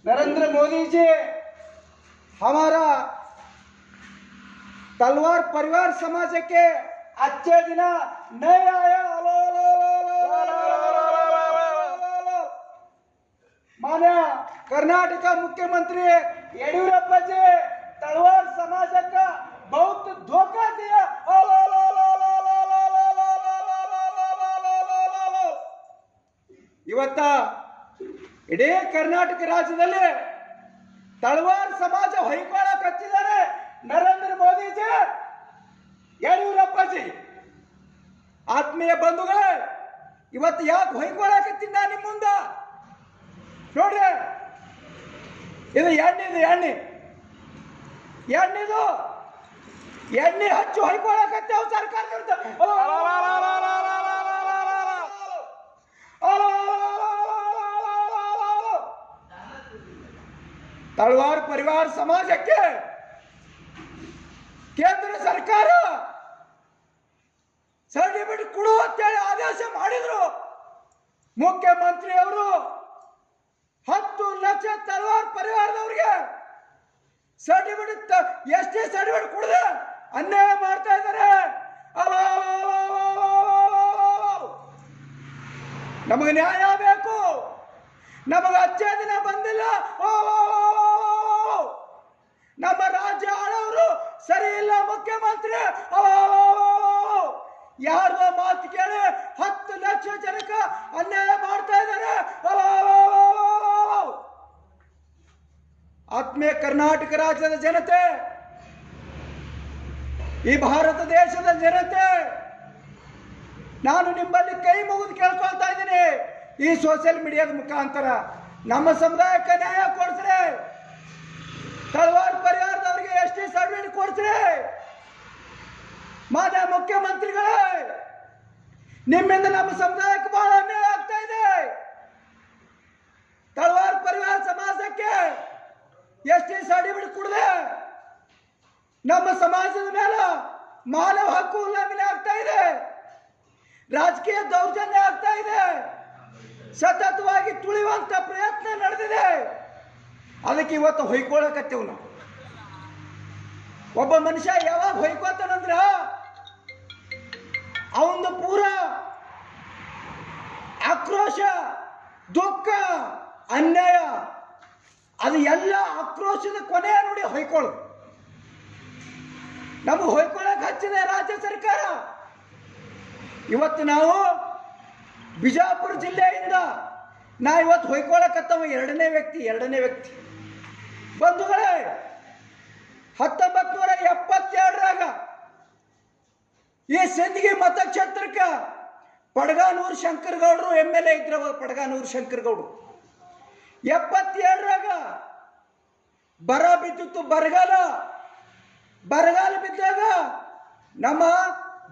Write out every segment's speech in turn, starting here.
नरेंद्र मोदी जी हमारा तलवार परिवार समाज के अच्छे दिन नहीं आया। मान्य कर्नाटक मुख्यमंत्री येडियूरप्पा जी तलवार समाज का बहुत धोखा दिया। ಇವತ್ತ ಇಡೀ ಕರ್ನಾಟಕ ರಾಜ್ಯದಲ್ಲಿ ತಳವಾರ್ ಸಮಾಜ ಹೊಯ್ಕೊಳ್ಳಕ್ಕೆ ಹಚ್ಚಿದ್ದಾರೆ ನರೇಂದ್ರ ಮೋದಿ ಜಿ, ಯಡಿಯೂರಪ್ಪ ಜಿ. ಆತ್ಮೀಯ ಬಂಧುಗಳೇ, ಇವತ್ತು ಯಾಕೆ ಹೊಯ್ಕೊಳ್ಳಕ್ಕೆ ಹಚ್ಚಿದ್ದ ನಿಮ್ಮ ಮುಂದ ನೋಡ್ರಿ. ಇದು ಎಣ್ಣೆ ಹಚ್ಚಿ ಹೊಯ್ಕೊಳ್ಳಕ್ಕೆ ಸರ್ಕಾರದಿಂದ तलवार परिवार समाज के केंद्र सरकार सर्टिफिकेट ಕೊಡುವಂತೇಳಿ ಆದೇಶ ಮಾಡಿದ್ರು. ಮುಖ್ಯಮಂತ್ರಿ ಅವರು 10 ಲಕ್ಷ ತಲವಾರ್ ಪರಿವಾರದವರಿಗೆ ಸರ್ಟಿಫಿಕೇಟ್ ಎಷ್ಟೇ ಸರ್ಟಿಫಿಕೇಟ್ ಕೊಡದೆ ಅನ್ಯಾಯ ಮಾಡ್ತಾ ಇದ್ದಾರೆ. ನಮಗೆ ನ್ಯಾಯ ಬೇಕು, ನಮಗೆ ಅಚ್ಚೇ ದಿನ ಬಂದಿಲ್ಲ. ನಮ್ಮ ರಾಜ್ಯ ಆಳವರು ಸರಿ ಇಲ್ಲ. ಮುಖ್ಯಮಂತ್ರಿ ಯಾರೋ ಮಾತು ಕೇಳಿ 10 ಲಕ್ಷ ಜನಕ್ಕೆ ಅನ್ಯಾಯ ಮಾಡ್ತಾ ಇದ್ದಾರೆ. ಆತ್ಮೀಯ ಕರ್ನಾಟಕ ರಾಜ್ಯದ ಜನತೆ, ಈ ಭಾರತ ದೇಶದ ಜನತೆ, ನಾನು ನಿಮ್ಮಲ್ಲಿ ಕೈ ಮುಗಿದು ಕೇಳ್ಕೊಳ್ತಾ ಇದ್ದೀನಿ. ಈ ಸೋಷಿಯಲ್ ಮೀಡಿಯಾದ ಮುಖಾಂತರ ನಮ್ಮ ಸಮುದಾಯಕ್ಕೆ ನ್ಯಾಯ ಕೊಡ್ಸ್ರಿ. ತಳವಾರ್ ಪರಿವಾರದವರಿಗೆ ಎಷ್ಟೇ ಸರ್ಟಿಫಿಕೇಟ್ ಕೊಡ್ಸ್ರಿ. ಮಾನ್ಯ ಮುಖ್ಯಮಂತ್ರಿಗಳೇ, ನಿಮ್ಮಿಂದ ನಮ್ಮ ಸಮುದಾಯಕ್ಕೆ ಬಹಳ ಅನ್ಯಾಯ ಆಗ್ತಾ ಇದೆ. ತಳವಾರ್ ಪರಿವಾರ ಸಮಾಜಕ್ಕೆ ಎಷ್ಟೇ ಸರ್ಟಿಫಿಕೇಟ್ ಕೊಡದೆ ನಮ್ಮ ಸಮಾಜದ ಮೇಲೆ ಮಾನವ ಹಕ್ಕು ಉಲ್ಲಂಘನೆ ಆಗ್ತಾ ಇದೆ, ರಾಜಕೀಯ ದೌರ್ಜನ್ಯ ಆಗ್ತಾ ಇದೆ, ಸತತವಾಗಿ ತುಳಿಯುವಂತ ಪ್ರಯತ್ನ ನಡೆದಿದೆ. ಅದಕ್ಕೆ ಇವತ್ತು ಹೊಯ್ಕೊಳ್ಳಕತ್ತೇವ್ ನಾವು. ಒಬ್ಬ ಮನುಷ್ಯ ಯಾವಾಗ ಹೊಯ್ಕೋತಾನಂದ್ರ ಅವನು ಪೂರ ಆಕ್ರೋಶ, ದುಃಖ, ಅನ್ಯಾಯ, ಅದು ಎಲ್ಲ ಆಕ್ರೋಶದ ಕೊನೆ ನೋಡಿ ಹೊಯ್ಕೊಳ್ಳೋದು. ನಮಗೆ ಹೊಯ್ಕೊಳ್ಳಕ್ ಹಚ್ಚಿದೆ ರಾಜ್ಯ ಸರ್ಕಾರ. ಇವತ್ತು ನಾವು ಬಿಜಾಪುರ ಜಿಲ್ಲೆಯಿಂದ ಇವತ್ತು ಹೊಯ್ಕೊಳ್ಳಕತ್ತವ ಎರಡನೇ ವ್ಯಕ್ತಿ ಬಂಧುಗಳೇ. 1972ರಾಗ ಈ ಸಿಂದಗಿ ಮತಕ್ಷೇತ್ರಕ್ಕೆ ಪಡಗಾನೂರು ಶಂಕರಗೌಡರು MLA ಇದ್ರ. ಪಡಗಾನೂರು ಶಂಕರಗೌಡರು 77ರಾಗ ಬರ ಬಿದ್ದಿತ್ತು. ಬರಗಾಲ ಬಿದ್ದಾಗ ನಮ್ಮ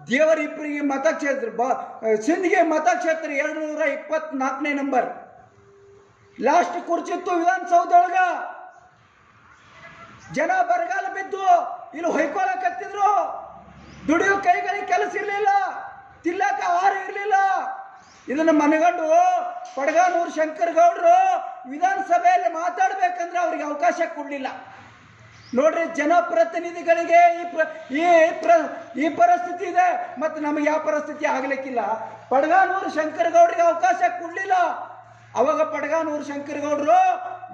ದೇವರಿಬ್ಬರಿಗೆ ಮತಕ್ಷೇತ್ರ ಸಿಂದಗಿ ಮತಕ್ಷೇತ್ರ 224ನೇ ನಂಬರ್ ಲಾಸ್ಟ್ ಕುರ್ಚಿತ್ತು ವಿಧಾನಸೌಧದೊಳಗ. ಜನ ಬರಗಾಲ ಬಿದ್ದು ಇಲ್ಲಿ ಹೊಯ್ಕೊಳ್ಳಕತ್ತಿದ್ರು. ದುಡಿಯೋ ಕೈಗಳಿಗೆ ಕೆಲಸ ಇರಲಿಲ್ಲ, ತಿನ್ನಕ ಆಹಾರ ಇರಲಿಲ್ಲ. ಇದನ್ನು ಮನಗಂಡು ಪಡಗಾನೂರು ಶಂಕರಗೌಡರು ವಿಧಾನಸಭೆಯಲ್ಲಿ ಮಾತಾಡ್ಬೇಕಂದ್ರೆ ಅವ್ರಿಗೆ ಅವಕಾಶ ಕೊಡಲಿಲ್ಲ. ನೋಡ್ರಿ, ಜನಪ್ರತಿನಿಧಿಗಳಿಗೆ ಈ ಪರಿಸ್ಥಿತಿ ಇದೆ, ಮತ್ತು ನಮಗೆ ಯಾವ ಪರಿಸ್ಥಿತಿ ಆಗ್ಲಿಕ್ಕಿಲ್ಲ. ಪಡಗಾನೂರು ಶಂಕರಗೌಡರಿಗೆ ಅವಕಾಶ ಕೊಡಲಿಲ್ಲ. ಅವಾಗ ಪಡಗಾನೂರು ಶಂಕರಗೌಡರು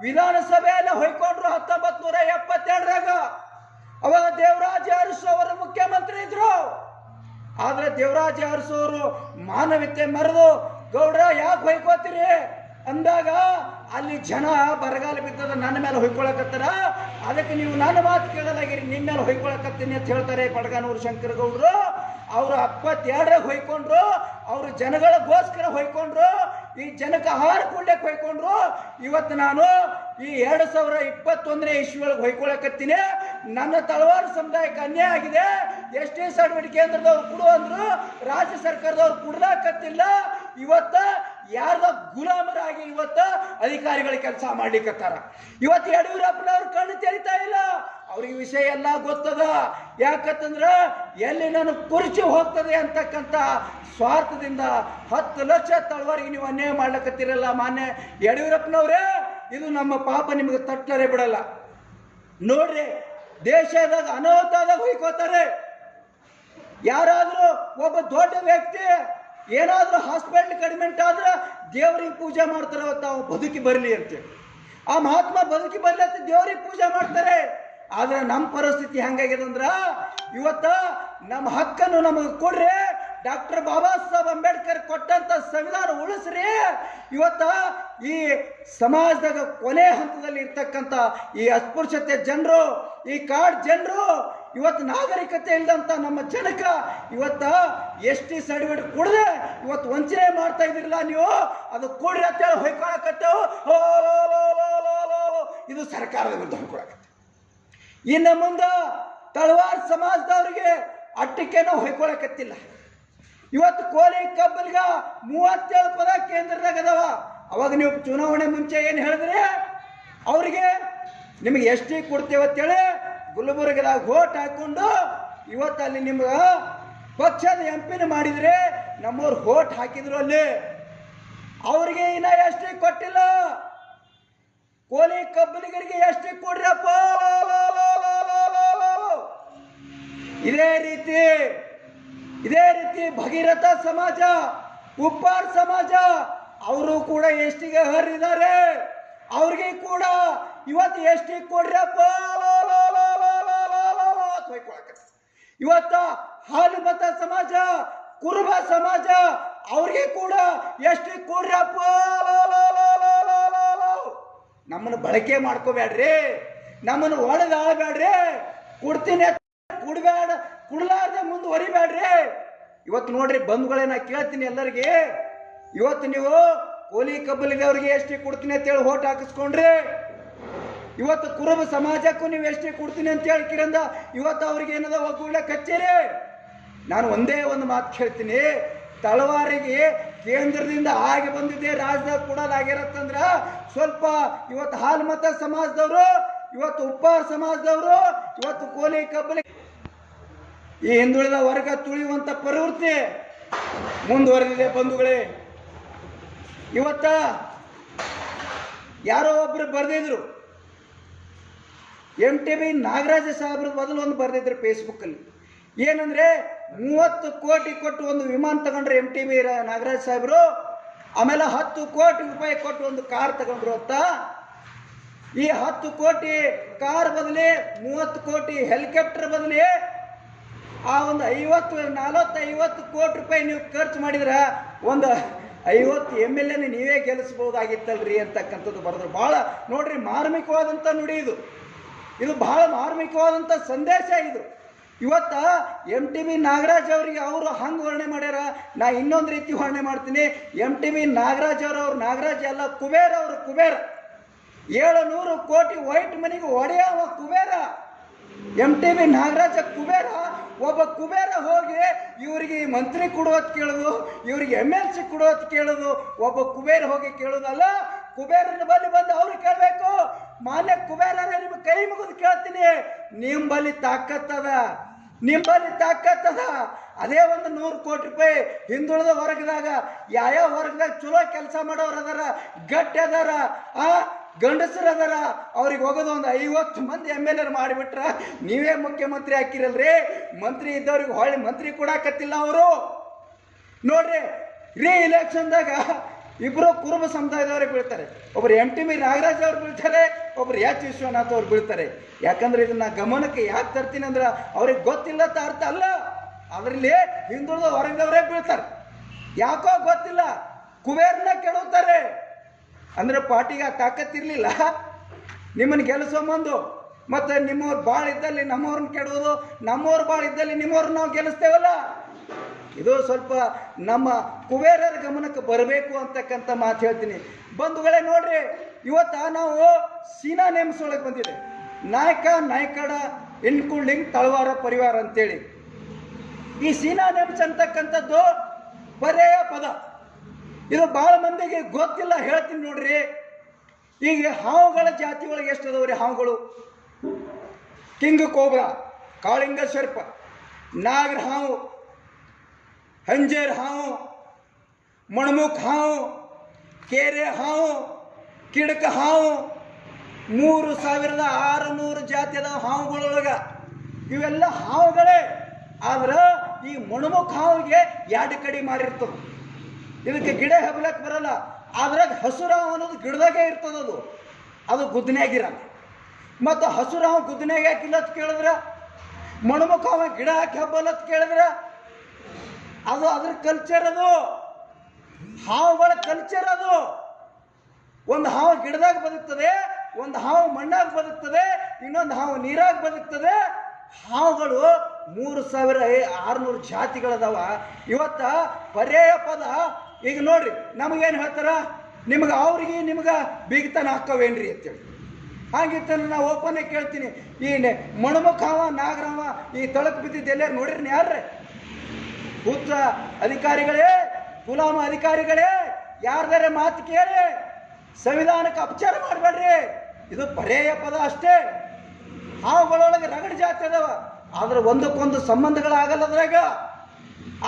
ವಿಧಾನಸಭೆಯಲ್ಲಿ ಹೊಯ್ಕೊಂಡ್ರು 1972ರಾಗ. ಅವಾಗ ದೇವರಾಜ ಅರಸು ಅವರು ಮುಖ್ಯಮಂತ್ರಿ ಇದ್ರು. ಆದ್ರೆ ದೇವರಾಜ ಅರಸು ಅವರು ಮಾನವೀಯತೆ ಮರೆದು, ಗೌಡ್ರ ಯಾಕೆ ಹೊಯ್ಕೋತೀರಿ ಅಂದಾಗ ಅಲ್ಲಿ ಜನ ಬರಗಾಲ ಬಿದ್ದದ ನನ್ನ ಮೇಲೆ ಹೊಯ್ಕೊಳಕತ್ತಾರ, ಅದಕ್ಕೆ ನೀವು ನನ್ನ ಮಾತು ಕೇಳಲಾಗಿರಿ, ನಿಮ್ಮ ಮೇಲೆ ಹೊಯ್ಕೊಳಕತ್ತೀನಿ ಅಂತ ಹೇಳ್ತಾರೆ ಪಡಗಾನೂರು ಶಂಕರಗೌಡರು. ಅವರು 72ರಾಗ ಹೊಯ್ಕೊಂಡ್ರು. ಅವರು ಜನಗಳಿಗೋಸ್ಕರ ಹೊಯ್ಕೊಂಡ್ರು, ಈ ಜನಕ್ಕೆ ಆಹಾರ ಕೊಡ್ಲಿಕ್ಕೆ ಹೊಯ್ಕೊಂಡ್ರು. ಇವತ್ತು ನಾನು ಈ 2021ನೇ ಇಸ್ವಿಯೊಳಗೆ ಹೊಯ್ಕೊಳಕತ್ತೀನಿ. ನನ್ನ ತಳವಾರ ಸಮುದಾಯಕ್ಕೆ ಅನ್ಯಾಯ ಆಗಿದೆ. ಎಷ್ಟೇ ಸರ್ಟಿಫಿಕೇಟ್ ಕೇಂದ್ರದವ್ರು ಕೊಡು ಅಂದ್ರು, ರಾಜ್ಯ ಸರ್ಕಾರದವ್ರು ಕೊಡ್ಲಾಕತ್ತಿಲ್ಲ. ಇವತ್ತ ಯಾರ್ದ ಗುಲಾಮರಾಗಿ ಇವತ್ತ ಅಧಿಕಾರಿಗಳ ಕೆಲಸ ಮಾಡ್ಲಿಕ್ಕತ್ತಾರ. ಇವತ್ತು ಯಡಿಯೂರಪ್ಪನವ್ರ ಕಣ್ಣು ತೆರಿತಾ ಇಲ್ಲ. ಅವ್ರಿಗೆ ವಿಷಯ ಎಲ್ಲ ಗೊತ್ತದ. ಯಾಕಂತಂದ್ರ ಎಲ್ಲಿ ನನ್ನ ಕುರ್ಚಿ ಹೋಗ್ತದೆ ಅಂತಕ್ಕಂಥ ಸ್ವಾರ್ಥದಿಂದ 10 ಲಕ್ಷ ತಳವಾರಿಗೆ ನೀವು ಅನ್ಯಾಯ ಮಾಡ್ಲಕತ್ತಿರಲ್ಲ ಮಾನ್ಯ ಯಡಿಯೂರಪ್ಪನವ್ರೇ. ಇದು ನಮ್ಮ ಪಾಪ ನಿಮಗೆ ತಟ್ಟರೆ ಬಿಡಲ್ಲ. ನೋಡ್ರಿ, ದೇಶದಾಗ ಅನಾಹುತದಾಗ ಹೊಯ್ಕೋತಾರೆ. ಯಾರಾದ್ರೂ ಒಬ್ಬ ದೊಡ್ಡ ವ್ಯಕ್ತಿ ಏನಾದ್ರೂ ಹಾಸ್ಪಿಟಲ್ ಕಡಿಮೆಂಟ್ ಆದ್ರೆ ದೇವ್ರಿಗೆ ಪೂಜೆ ಮಾಡ್ತಾರೆ. ಅವತ್ತು ಅವ ಬದುಕಿ ಬರಲಿ ಅಂತೇಳಿ, ಆ ಮಹಾತ್ಮ ಬದುಕಿ ಬರ್ಲಿ ಅಂತ ದೇವ್ರಿಗೆ ಪೂಜೆ ಮಾಡ್ತಾರೆ. ಆದ್ರೆ ನಮ್ಮ ಪರಿಸ್ಥಿತಿ ಹೆಂಗಾಗಿದೆ ಅಂದ್ರ, ಇವತ್ತ ನಮ್ಮ ಹಕ್ಕನ್ನು ನಮಗೆ ಕೊಡ್ರಿ, ಡಾಕ್ಟರ್ ಬಾಬಾ ಸಾಹೇಬ್ ಅಂಬೇಡ್ಕರ್ ಕೊಟ್ಟಂತ ಸಂವಿಧಾನ ಉಳಿಸ್ರಿ. ಇವತ್ತ ಈ ಸಮಾಜದಾಗ ಕೊನೆ ಹಂತದಲ್ಲಿ ಇರ್ತಕ್ಕಂಥ ಈ ಅಸ್ಪೃಶ್ಯತೆ ಜನರು, ಈ ಕಾಡ್ ಜನರು, ಇವತ್ತು ನಾಗರಿಕತೆ ಇಲ್ಲದಂತ ನಮ್ಮ ಜನಕ ಇವತ್ತ ST ಸರ್ಟಿಫಿಕೇಟ್ ಕೊಡದೆ ಇವತ್ತು ವಂಚನೆ ಮಾಡ್ತಾ ಇದ್ರಲ್ಲ ನೀವು, ಅದು ಕೊಡ್ರಿ ಅಂತೇಳಿ ಹೊಯ್ಕೊಳಕತ್ತೇವು. ಇದು ಸರ್ಕಾರದ ವಿರುದ್ಧ ಹೊಯ್ಕೊಳಕತ್ತೆ. ಇನ್ನು ಮುಂದೆ ತಳವಾರ್ ಸಮಾಜದವ್ರಿಗೆ ಅಟ್ಟಿಕೆನೂ ಹೊಯ್ಕೊಳಕತ್ತಿಲ್ಲ. ಇವತ್ತು ಕೋಲಿ ಕಬ್ಬಲ್ಗ 37 ಪದ ಕೇಂದ್ರದಾಗ ಅದಾವ. ಅವಾಗ ನೀವು ಚುನಾವಣೆ ಮುಂಚೆ ಏನು ಹೇಳಿದ್ರಿ? ಅವ್ರಿಗೆ ನಿಮಗೆ ST ಕೊಡ್ತೇವತ್ತೇಳಿ ಗುಲ್ಬರ್ಗದಾಗ ವೋಟ್ ಹಾಕೊಂಡು ಇವತ್ತು ಅಲ್ಲಿ ನಿಮ್ಗೆ ಪಕ್ಷದ MP ಮಾಡಿದ್ರೆ ನಮ್ಮವ್ರು ವೋಟ್ ಹಾಕಿದ್ರು. ಅಲ್ಲಿ ಅವ್ರಿಗೆ ಇನ್ನ ST ಕೊಟ್ಟಿಲ್ಲ. ಕೋಲಿ ಕಬ್ಬಲಿಗರಿಗೆ ST ಕೊಡ್ರಪ್ಪ. ಇದೇ ರೀತಿ ಭಗೀರಥ ಸಮಾಜ, ಉಪ್ಪಾರ್ ಸಮಾಜ ಅವರು ಕೂಡ STಗೆ ಹರಿದ್ದಾರೆ. ಅವ್ರಿಗೆ ಕೂಡ ಇವತ್ತು ST ಕೊಡ್ರಪ್ಪ. ಇವತ್ತ ಹಾಲುಮತ ಸಮಾಜ, ಕುರುಬ ಸಮಾಜ ಅವ್ರಿಗೆ ಕೂಡ ST ಕೊಡ್ರಪ್ಪ. ನಮ್ಮನ್ನು ಬಳಕೆ ಮಾಡ್ಕೋಬೇಡ್ರಿ, ನಮ್ಮನ್ನು ಒಡೆದಾಳಬೇಡ್ರಿ. ಕೊಡ್ತೀನಿ ಕುಡ್ಲಾರ್ದೆ ಮುಂದುವರಿಬೇಡ್ರಿ. ಇವತ್ತು ನೋಡ್ರಿ ಬಂಧುಗಳೇ, ನಾ ಕೇಳ್ತೀನಿ ಎಲ್ಲರಿಗೆ, ಇವತ್ತು ನೀವು ಕೋಲಿ ಕಬ್ಬಲಿಗವ್ರಿಗೆ ST ಕೊಡ್ತೀನಿ ಅಂತೇಳಿ ವೋಟ್ ಹಾಕಿಸ್ಕೊಂಡ್ರಿ. ಇವತ್ತು ಕುರುಬ ಸಮಾಜಕ್ಕೂ ನೀವು ST ಕೊಡ್ತೀನಿ ಅಂತ ಹೇಳ್ಕಿರಂದ ಇವತ್ತು ಅವ್ರಿಗೆ ಏನದ ಒಗ್ಗೂಡ್ಲೆ ಕಚ್ಚೇರಿ. ನಾನು ಒಂದೇ ಒಂದು ಮಾತು ಕೇಳ್ತೀನಿ, ತಳವಾರಿಗೆ ಕೇಂದ್ರದಿಂದ ಆಗಿ ಬಂದಿದೆ, ರಾಜ್ಯದಾಗ ಕೊಡೋದಾಗಿರತ್ತಂದ್ರ ಸ್ವಲ್ಪ ಇವತ್ತು ಹಾಲುಮತ ಸಮಾಜದವರು, ಇವತ್ತು ಉಪ್ಪಾರ್ ಸಮಾಜದವರು, ಇವತ್ತು ಕೋಲಿ ಕಬ್ಬಲಿ ಈ ಹಿಂದುಳಿದ ವರ್ಗ ತುಳಿಯುವಂತ ಪ್ರವೃತ್ತಿ ಮುಂದುವರೆದಿದೆ ಬಂಧುಗಳೇ. ಇವತ್ತ ಯಾರೋ ಒಬ್ರು ಬರೆದಿದ್ರು, MTB ನಾಗರಾಜ ಸಾಹೇಬ್ರ ಬದಲು ಒಂದು ಬರೆದಿದ್ರು ಫೇಸ್ಬುಕ್ಕಲ್ಲಿ. ಏನಂದ್ರೆ 30 ಕೋಟಿ ಕೊಟ್ಟು ಒಂದು ವಿಮಾನ ತಗೊಂಡ್ರೆ MTB ನಾಗರಾಜ ಸಾಹೇಬ್ರು, ಆಮೇಲೆ 10 ಕೋಟಿ ರೂಪಾಯಿ ಕೊಟ್ಟು ಒಂದು ಕಾರ್ ತಗೊಂಡ್ರು ಅಂತ. ಈ 10 ಕೋಟಿ ಕಾರ್ ಬದಲಿ 30 ಕೋಟಿ ಹೆಲಿಕಾಪ್ಟರ್ ಬದಲಿ ಆ ಒಂದು 40-50 ಕೋಟಿ ರೂಪಾಯಿ ನೀವು ಖರ್ಚು ಮಾಡಿದ್ರೆ ಒಂದು 50 MLA ನೀವೇ ಗೆಲ್ಲಿಸಬಹುದಾಗಿತ್ತಲ್ರಿ ಅಂತಕ್ಕಂಥದ್ದು ಬರೆದ್ರು. ಬಹಳ ನೋಡ್ರಿ ಮಾರ್ಮಿಕವಾದಂಥ ನುಡಿ ಇದು ಬಹಳ ಮಾರ್ಮಿಕವಾದಂಥ ಸಂದೇಶ ಇದು. ಇವತ್ತ MTB ನಾಗರಾಜ್ ಅವರಿಗೆ ಅವರು ಹಂಗೆ ವರ್ಣನೆ ಮಾಡ್ಯಾರ, ನಾ ಇನ್ನೊಂದು ರೀತಿ ವರ್ಣನೆ ಮಾಡ್ತೀನಿ. MTB ನಾಗರಾಜ್ ಅವ್ರು ನಾಗರಾಜ್ ಎಲ್ಲ ಕುಬೇರ, ಅವರು ಕುಬೇರ. 700 ಕೋಟಿ ವೈಟ್ ಮನಿಗೆ ಒಡೆಯವ ಕುಬೇರ. MTB ನಾಗರಾಜ ಕುಬೇರ. ಒಬ್ಬ ಕುಬೇರ ಹೋಗಿ ಇವರಿಗೆ ಮಂತ್ರಿ ಕೊಡುವತ್ ಕೇಳೋದು, ಇವರಿಗೆ MLC ಕೊಡುವತ್ ಕೇಳೋದು, ಒಬ್ಬ ಕುಬೇರ ಹೋಗಿ ಕೇಳೋದಲ್ಲ. ಕುಬೇರನ ಬಳಿ ಬಂದು ಅವ್ರು ಕೇಳಬೇಕು. ಮಾನ್ಯ ಕುಬೇರ, ನಿಮ್ಗೆ ಕೈ ಮುಗಿದು ಕೇಳ್ತೀನಿ, ನಿಂಬಲ್ಲಿ ತಾಕತ್ತದ, ನಿಂಬಲ್ಲಿ ತಾಕತ್ತದ. ಅದೇ ಒಂದು 100 ಕೋಟಿ ರೂಪಾಯಿ ಹಿಂದುಳಿದ ವರ್ಗದಾಗ ಯಾವ ವರ್ಗದಾಗ ಚಲೋ ಕೆಲಸ ಮಾಡೋರು ಅದಾರ, ಗಟ್ಟಿ ಅದಾರ, ಗಂಡಸರು ಅದಾರ, ಅವ್ರಿಗೆ ಹೋಗೋದು ಒಂದು 50 ಮಂದಿ MLA ಮಾಡಿಬಿಟ್ರ ನೀವೇ ಮುಖ್ಯಮಂತ್ರಿ ಹಾಕಿರಲ್ರಿ. ಮಂತ್ರಿ ಇದ್ದವ್ರಿಗೆ ಹೊಳ್ಳಿ ಮಂತ್ರಿ ಕೊಡಾಕತ್ತಿಲ್ಲ ಅವರು. ನೋಡ್ರಿ, ಎಲೆಕ್ಷನ್ದಾಗ ಇಬ್ರು ಕುರುಬ ಸಮುದಾಯದವರೇ ಬೀಳ್ತಾರೆ. ಒಬ್ರು MTB ನಾಗರಾಜ್ ಅವ್ರು ಬೀಳ್ತಾರೆ, ಒಬ್ರು H ವಿಶ್ವನಾಥ್ ಅವ್ರು ಬೀಳ್ತಾರೆ. ಯಾಕಂದ್ರೆ ಇದನ್ನ ಗಮನಕ್ಕೆ ಯಾಕೆ ತರ್ತೀನಿ ಅಂದ್ರೆ ಅವ್ರಿಗೆ ಗೊತ್ತಿಲ್ಲ ಅಂತ ಅರ್ಥ ಅಲ್ಲ. ಅದರಲ್ಲಿ ಹಿಂದುಳಿದ ವರ್ಗದವರೇ ಬೀಳ್ತಾರೆ. ಯಾಕೋ ಗೊತ್ತಿಲ್ಲ, ಕುಬೇರ್ನ ಕೆಡುತ್ತಾರೆ. ಅಂದ್ರೆ ಪಾರ್ಟಿಗೆ ತಾಕತ್ತಿರ್ಲಿಲ್ಲ ನಿಮ್ಮನ್ನು ಗೆಲ್ಲಿಸೋಂಬಂದು. ಮತ್ತೆ ನಿಮ್ಮವ್ರು ಭಾಳ ಇದ್ದಲ್ಲಿ ನಮ್ಮವ್ರನ್ನ ಕೆಡೋದು, ನಮ್ಮವ್ರು ಭಾಳ ಇದ್ದಲ್ಲಿ ನಿಮ್ಮವ್ರನ್ನ ನಾವು ಗೆಲ್ಲಿಸ್ತೇವಲ್ಲ. ಇದು ಸ್ವಲ್ಪ ನಮ್ಮ ಕುಬೇರರ ಗಮನಕ್ಕೆ ಬರಬೇಕು ಅಂತಕ್ಕಂಥ ಮಾತು ಹೇಳ್ತೀನಿ ಬಂಧುಗಳೇ. ನೋಡ್ರಿ, ಇವತ್ತ ನಾವು ಸೀನಾ ನೇಮಿಸೊಳಗೆ ಬಂದಿದೆ, ನಾಯಕಡ ಇನ್ಕ್ಲೂಡಿಂಗ್ ತಳವಾರ ಪರಿವಾರ ಅಂತೇಳಿ. ಈ ಸೀನಾ ನೇಮ್ಸ್ ಅಂತಕ್ಕಂಥದ್ದು ಪರ್ಯಾಯ ಪದ. ಇದು ಬಹಳ ಮಂದಿಗೆ ಗೊತ್ತಿಲ್ಲ, ಹೇಳ್ತೀನಿ ನೋಡ್ರಿ. ಈಗ ಹಾವುಗಳ ಜಾತಿ ಒಳಗೆ ಎಷ್ಟು ಅದಾವ್ರಿ ಹಾವುಗಳು? ಕಿಂಗ್ ಕೋಬ್ರಾ, ಕಾಳಿಂಗ ಸರ್ಪ, ನಾಗರ ಹಾವು, ಹಂಜೇರ್ ಹಾವು, ಮಣಮುಖ ಹಾವು, ಕೇರೆ ಹಾವು, ಕಿಡಕ ಹಾವು, 3600 ಜಾತಿ ಅದಾವ ಹಾವುಗಳೊಳಗ. ಇವೆಲ್ಲ ಹಾವುಗಳೇ. ಆದ್ರೆ ಈ ಮಣಮುಖ ಹಾವಿಗೆ 2 ಕಡೆ ಮಾರಿರ್ತದೆ. ಇದಕ್ಕೆ ಗಿಡ ಹಬ್ಲಕ್ಕೆ ಬರಲ್ಲ. ಅದ್ರಾಗ ಹಸುರು ಹಾವು ಅನ್ನೋದು ಗಿಡದಾಗೆ ಇರ್ತದದು, ಅದು ಗುದ್ದನ್ಯಾಗಿರಲ್ಲ. ಮತ್ತು ಹಸುರು ಹಾವು ಗುದ್ದನ್ಯಾಗ ಹಾಕಿಲ್ಲ ಅಂತ ಕೇಳಿದ್ರೆ, ಮಣಮುಖ ಹಾವ ಗಿಡ ಹಾಕಿ ಹಬ್ಬಲ್ಲ ಅಂತ ಕೇಳಿದ್ರೆ, ಅದು ಅದ್ರ ಕಲ್ಚರ್. ಅದು ಹಾವುಗಳ ಕಲ್ಚರ್. ಅದು ಒಂದು ಹಾವು ಗಿಡದಾಗ ಬದುಕ್ತದೆ, ಒಂದು ಹಾವು ಮಣ್ಣಾಗ ಬದುಕ್ತದೆ, ಇನ್ನೊಂದು ಹಾವು ನೀರಾಗ ಬದುಕ್ತದೆ. ಹಾವುಗಳು 3600 ಜಾತಿಗಳದಾವ. ಇವತ್ತ ಪರ್ಯಾಯ ಪದ. ಈಗ ನೋಡ್ರಿ, ನಮಗೇನು ಹೇಳ್ತಾರ, ನಿಮ್ಗೆ ಅವ್ರಿಗೆ ನಿಮ್ಗೆ ಬೀಗತನ ಹಾಕವೇನ್ರಿ ಅಂತೇಳಿ. ಹಾಗಿತ್ತ ನಾವು ಓಪನ್ ಕೇಳ್ತೀನಿ, ಈ ಮಣಮುಖ ಹಾವ, ನಾಗರವ ಈ ತಳಕ್ ಬಿದ್ದಿದ್ದು ಎಲ್ಲಾರು ನೋಡಿರ್ನಿ? ಯಾರ್ರಿ? ಹುಚ್ಚ ಅಧಿಕಾರಿಗಳೇ, ಗುಲಾಮ ಅಧಿಕಾರಿಗಳೇ, ಯಾರ್ದಾರೆ ಮಾತು ಕೇಳಿ, ಸಂವಿಧಾನಕ್ಕೆ ಅಪಚಾರ ಮಾಡಬೇಡ್ರಿ. ಇದು ಪರ್ಯಾಯ ಪದ ಅಷ್ಟೇ. ಹಾವುಗಳೊಳಗೆ ರಗಡ ಜಾತಿ ಅದಾವ, ಆದ್ರೆ ಒಂದಕ್ಕೊಂದು ಸಂಬಂಧಗಳಾಗಲ್ಲ ಅದ್ರಾಗ.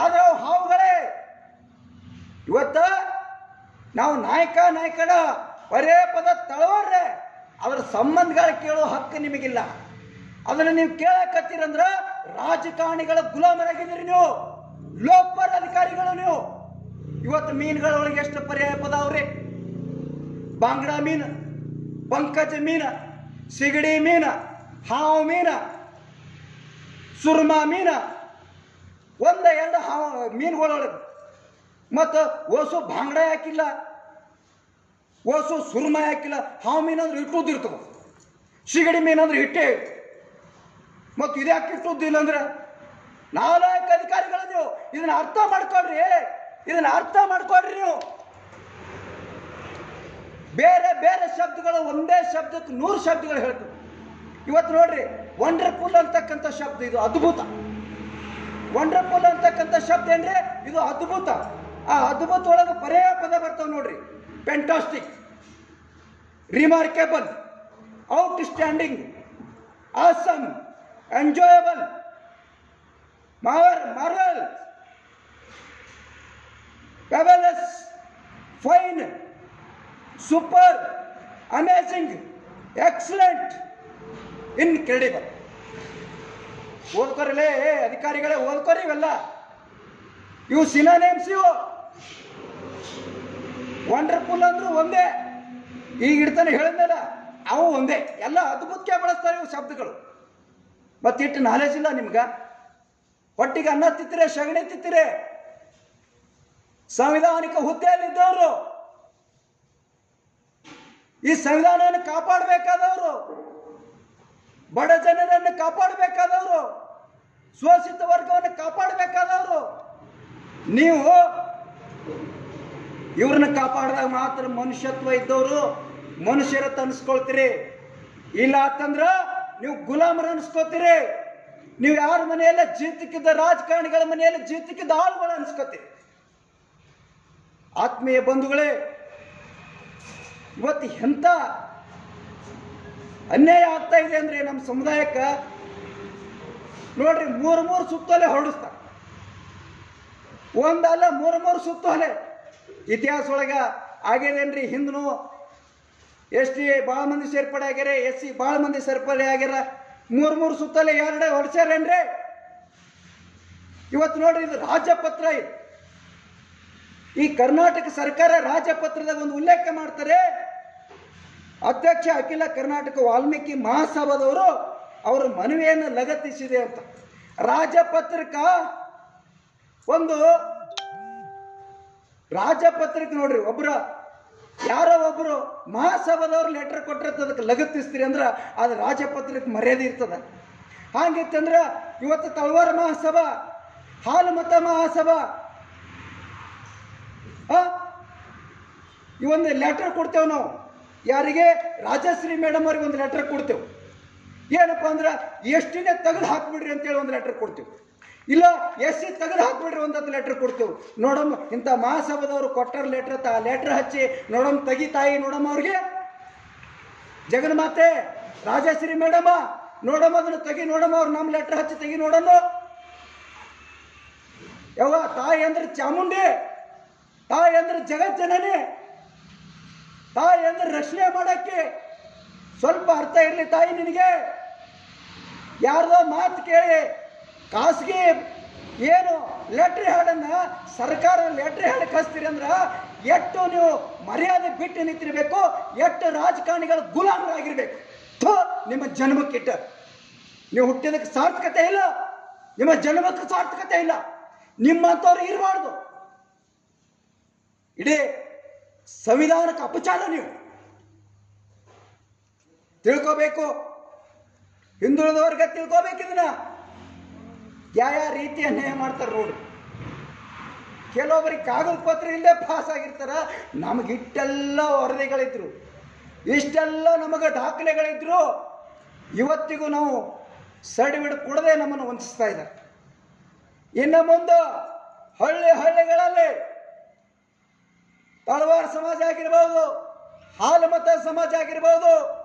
ಆದ್ರೆ ಅವು ಹಾವುಗಳೇ. ಇವತ್ತ ನಾವು ನಾಯಕನ ಪರ್ಯಾಯ ಪದ ತಳವರ್ರೆ, ಅದರ ಸಂಬಂಧಗಳು ಕೇಳೋ ಹಕ್ಕು ನಿಮಗಿಲ್ಲ. ಅದನ್ನ ನೀವು ಕೇಳಕತ್ತೀರಂದ್ರ ರಾಜಕಾರಣಿಗಳ ಗುಲಾಮರಾಗಿದ್ದೀರಿ ನೀವು, ಲೋಕಪರ ಅಧಿಕಾರಿಗಳು ನೀವು. ಇವತ್ತು ಮೀನುಗಳೊಳಗೆ ಎಷ್ಟು ಪರ್ಯಾಯ ಪದ ಅವ್ರಿ? ಬಾಂಗ್ಡಾ ಮೀನು, ಪಂಕಜ ಮೀನ, ಸಿಗಡಿ ಮೀನ, ಹಾವು ಮೀನ, ಸುರ್ಮಾ ಮೀನ, 1-2 ಹಾವು ಮೀನುಗಳೊಳಗೆ. ಮತ್ತು ಓಸು ಬಾಂಗ್ಡಾ ಹಾಕಿಲ್ಲ, ಓಸು ಸುರ್ಮಾ ಹಾಕಿಲ್ಲ. ಹಾವು ಮೀನಂದ್ರೆ ಇಟ್ಟುದಿರ್ತದೆ, ಸಿಗಡಿ ಮೀನಂದ್ರೆ ಇಟ್ಟೇ. ಮತ್ತು ಇದು ಯಾಕೆ ಇಟ್ಟುದಿಲ್ಲ ಅಂದ್ರೆ, ನಾಲ್ಕು ಅಧಿಕಾರಿಗಳು ನೀವು ಇದನ್ನ ಅರ್ಥ ಮಾಡ್ಕೊಳ್ರಿ. ಇದನ್ನ ಅರ್ಥ ಮಾಡ್ಕೊಳ್ರಿ ನೀವು. ಬೇರೆ ಬೇರೆ ಶಬ್ದಗಳು ಒಂದೇ ಶಬ್ದಕ್ಕೆ 100 ಶಬ್ದಗಳು ಹೇಳ್ತವೆ. ಇವತ್ತು ನೋಡ್ರಿ, ವಂಡರ್ಫುಲ್ ಅಂತಕ್ಕಂಥ ಶಬ್ದ, ಇದು ಅದ್ಭುತ. ವಂಡರ್ಫುಲ್ ಅಂತಕ್ಕಂಥ ಶಬ್ದ ಏನ್ರಿ? ಇದು ಅದ್ಭುತ. ಆ ಅದ್ಭುತ ಒಳಗೆ ಪರ್ಯಾಯ ಪದ ಬರ್ತಾವೆ ನೋಡ್ರಿ. Fantastic, remarkable, outstanding, awesome, enjoyable, moral, fabulous, fine, super, amazing, excellent, incredible. ಓದ್ಕೊರಿಲೇ ಅಧಿಕಾರಿಗಳೇ, ಓದ್ಕೊರಿ ಇವೆಲ್ಲ. ಇವು ಸಿನಾನೇಮ್ಸ್. ಇವು ವಂಡರ್ಫುಲ್ ಅಂದ್ರೂ ಒಂದೇ. ಈಗ ಇಡ್ತಾನೆ ಹೇಳಿದ್ನಲ್ಲ, ಅವು ಒಂದೇ. ಎಲ್ಲ ಅದ್ಭುತಕ್ಕೆ ಬಳಸ್ತಾರೆ ಇವು ಶಬ್ದಗಳು. ಮತ್ತಿಟ್ಟು ನಾಲೆಜ್ ಇಲ್ಲ ನಿಮ್ಗ. ಹೊಟ್ಟಿಗೆ ಅನ್ನ ತಿತ್ತಿರೆ, ಸಗಣಿ ತಿತ್ತಿರೆ. ಸಂವಿಧಾನಿಕ ಹುದ್ದೆಯಲ್ಲಿದ್ದವರು, ಈ ಸಂವಿಧಾನವನ್ನು ಕಾಪಾಡಬೇಕಾದವರು, ಬಡ ಜನರನ್ನು ಕಾಪಾಡಬೇಕಾದವರು, ಶೋಷಿತ ವರ್ಗವನ್ನು ಕಾಪಾಡಬೇಕಾದವರು, ನೀವು ಇವ್ರನ್ನ ಕಾಪಾಡಿದಾಗ ಮಾತ್ರ ಮನುಷ್ಯತ್ವ ಇದ್ದವರು ಮನುಷ್ಯರತ್ತ ಅನ್ಸ್ಕೊಳ್ತೀರಿ. ಇಲ್ಲ ಅಂತಂದ್ರ ನೀವು ಗುಲಾಮರು ಅನ್ಸ್ಕೋತೀರಿ. ನೀವು ಯಾರ ಮನೆಯಲ್ಲ ಜೀತಕ್ಕಿದ್ದ ರಾಜಕಾರಣಿಗಳ ಮನೆಯಲ್ಲಿ ಜೀತಕ್ಕಿದ್ದ ಆಳುಗಳು ಅನ್ಸ್ಕೋತೀರಿ. ಆತ್ಮೀಯ ಬಂಧುಗಳೇ, ಇವತ್ತು ಎಂಥ ಅನ್ಯಾಯ ಆಗ್ತಾ ಇದೆ ಅಂದ್ರೆ ನಮ್ಮ ಸಮುದಾಯಕ್ಕೆ ನೋಡ್ರಿ. 3 ಸುತ್ತೋಲೆ ಹೊರಡಿಸ್ತಾರೆ. ಒಂದಲ್ಲ 3 ಸುತ್ತೋಲೆ. ಇತಿಹಾಸ ಒಳಗ ಆಗ್ಯದೇನ್ರಿ? ಹಿಂದೂ ST ಭಾಳ ಮಂದಿ ಸೇರ್ಪಡೆ ಆಗ್ಯಾರ, SC ಭಾಳ ಮಂದಿ ಸೇರ್ಪಡೆ ಆಗ್ಯಾರ. 3 ಸುತ್ತೋಲೆ 2 ಹೊಡ್ಸ್ಯಾರೇನ್ರಿ? ಇವತ್ತು ನೋಡ್ರಿ, ಇದು ರಾಜಪತ್ರ. ಇದು ಈ ಕರ್ನಾಟಕ ಸರ್ಕಾರ ರಾಜಪತ್ರದಾಗ ಒಂದು ಉಲ್ಲೇಖ ಮಾಡ್ತಾರೆ. ಅಧ್ಯಕ್ಷ ಅಖಿಲ ಕರ್ನಾಟಕ ವಾಲ್ಮೀಕಿ ಮಹಾಸಭಾದವರು ಅವರ ಮನವಿಯನ್ನು ಲಗತ್ತಿಸಿದೆ ಅಂತ. ರಾಜಪತ್ರಿಕ ಒಂದು ರಾಜಪತ್ರಿಕೆ ನೋಡ್ರಿ. ಯಾರೋ ಒಬ್ರು ಮಹಾಸಭಾದವ್ರು ಲೆಟರ್ ಕೊಟ್ಟರೆ ಅದಕ್ಕೆ ಲಗತ್ತಿಸ್ತೀರಿ ಅಂದ್ರೆ ಅದು ರಾಜಪತ್ರಿಕೆ ಮರ್ಯಾದೆ ಇರ್ತದ. ಹಾಗಿತ್ತಂದ್ರೆ ಇವತ್ತು ತಳವಾರ ಮಹಾಸಭಾ, ಹಾಲುಮತ ಮಹಾಸಭಾ ಈ ಒಂದು ಲೆಟರ್ ಕೊಡ್ತೇವೆ ನಾವು. ಯಾರಿಗೆ? ರಾಜಶ್ರೀ ಮೇಡಮ್ ಅವ್ರಿಗೆ ಒಂದು ಲೆಟರ್ ಕೊಡ್ತೇವೆ. ಏನಪ್ಪ ಅಂದ್ರೆ ಎಷ್ಟಿನೇ ತೆಗೆದು ಹಾಕ್ಬಿಡ್ರಿ ಅಂತೇಳಿ ಒಂದು ಲೆಟರ್ ಕೊಡ್ತೇವೆ. ಇಲ್ಲ ಎಸ್ ಸಿ ತೆಗೆದು ಹಾಕ್ಬಿಡ್ರಿ ಒಂದತ್ತು ಲೆಟ್ರ್ ಕೊಡ್ತೇವೆ ನೋಡಮ್ಮ. ಇಂಥ ಮಹಾಸಭಾದವರು ಕೊಟ್ಟರ ಲೆಟ್ರ್ ಲೆಟ್ರ್ ಹಚ್ಚಿ ನೋಡಮ್ಮ ತೆಗಿ ತಾಯಿ ನೋಡಮ್ಮ ಅವ್ರಿಗೆ. ಜಗನ್ಮಾತೆ ರಾಜಶ್ರೀ ಮೇಡಮ್ಮ ನೋಡಮ್ಮ ಅದನ್ನು ತೆಗಿ ನೋಡಮ್ಮ, ಅವ್ರು ನಮ್ಮ ಲೆಟ್ರ್ ಹಚ್ಚಿ ತೆಗಿ ನೋಡಮ್ಮ. ಯವ್ವ ತಾಯಿ ಅಂದ್ರೆ ಚಾಮುಂಡಿ, ತಾಯಿ ಅಂದ್ರೆ ಜಗಜ್ಜನನಿ, ತಾಯಿ ಅಂದ್ರೆ ರಕ್ಷಣೆ ಮಾಡಕ್ಕೆ ಸ್ವಲ್ಪ ಅರ್ಥ ಇರಲಿ ತಾಯಿ ನಿನಗೆ. ಯಾರ್ದೋ ಮಾತು ಕೇಳಿ ಖಾಸಗಿ ಏನು ಲೆಟ್ರ್ ಹ್ಯಾಡನ್ನ ಸರ್ಕಾರ ಲೆಟ್ರ್ ಹ್ಯಾಡ್ ಕಳಿಸ್ತೀರಿ ಅಂದ್ರೆ ಎಷ್ಟು ನೀವು ಮರ್ಯಾದೆ ಬಿಟ್ಟು ನಿಂತಿರ್ಬೇಕು, ಎಷ್ಟು ರಾಜಕಾರಣಿಗಳ ಗುಲಾಮರಾಗಿರ್ಬೇಕು. ನಿಮ್ಮ ಜನ್ಮಕ್ಕಿಟ್ಟ ನೀವು ಹುಟ್ಟಿದಕ್ಕೆ ಸಾರ್ಥಕತೆ ಇಲ್ಲ, ನಿಮ್ಮ ಜನ್ಮಕ್ಕೆ ಸಾರ್ಥಕತೆ ಇಲ್ಲ. ನಿಮ್ಮಂಥವ್ರು ಇರಬಾರ್ದು. ಇಡೀ ಸಂವಿಧಾನಕ್ಕೆ ಅಪಚಾರ. ನೀವು ತಿಳ್ಕೋಬೇಕು, ಹಿಂದುಳಿದ ವರ್ಗ ತಿಳ್ಕೋಬೇಕು. ಇದನ್ನ ಯಾವ ರೀತಿ ಅನ್ಯಾಯ ಮಾಡ್ತಾರೆ ನೋಡಿ. ಕೆಲವೊಬ್ಬರಿಗೆ ಕಾಗದ ಪತ್ರ ಇಲ್ಲದೆ ಪಾಸ್ ಆಗಿರ್ತಾರ. ನಮಗೆ ಇಷ್ಟೆಲ್ಲ ವರದಿಗಳಿದ್ರು, ಇಷ್ಟೆಲ್ಲ ನಮಗೆ ದಾಖಲೆಗಳಿದ್ರು, ಇವತ್ತಿಗೂ ನಾವು ಸರ್ಟಿಫಿಕೇಟ್ ಕೊಡದೆ ನಮ್ಮನ್ನು ವಂಚಿಸ್ತಾ ಇದ್ದಾರೆ. ಇನ್ನು ಮುಂದೆ ಹಳ್ಳಿಗಳಲ್ಲಿ ತಳವಾರ ಸಮಾಜ ಆಗಿರ್ಬೋದು, ಹಾಲುಮತ ಸಮಾಜ ಆಗಿರ್ಬೋದು,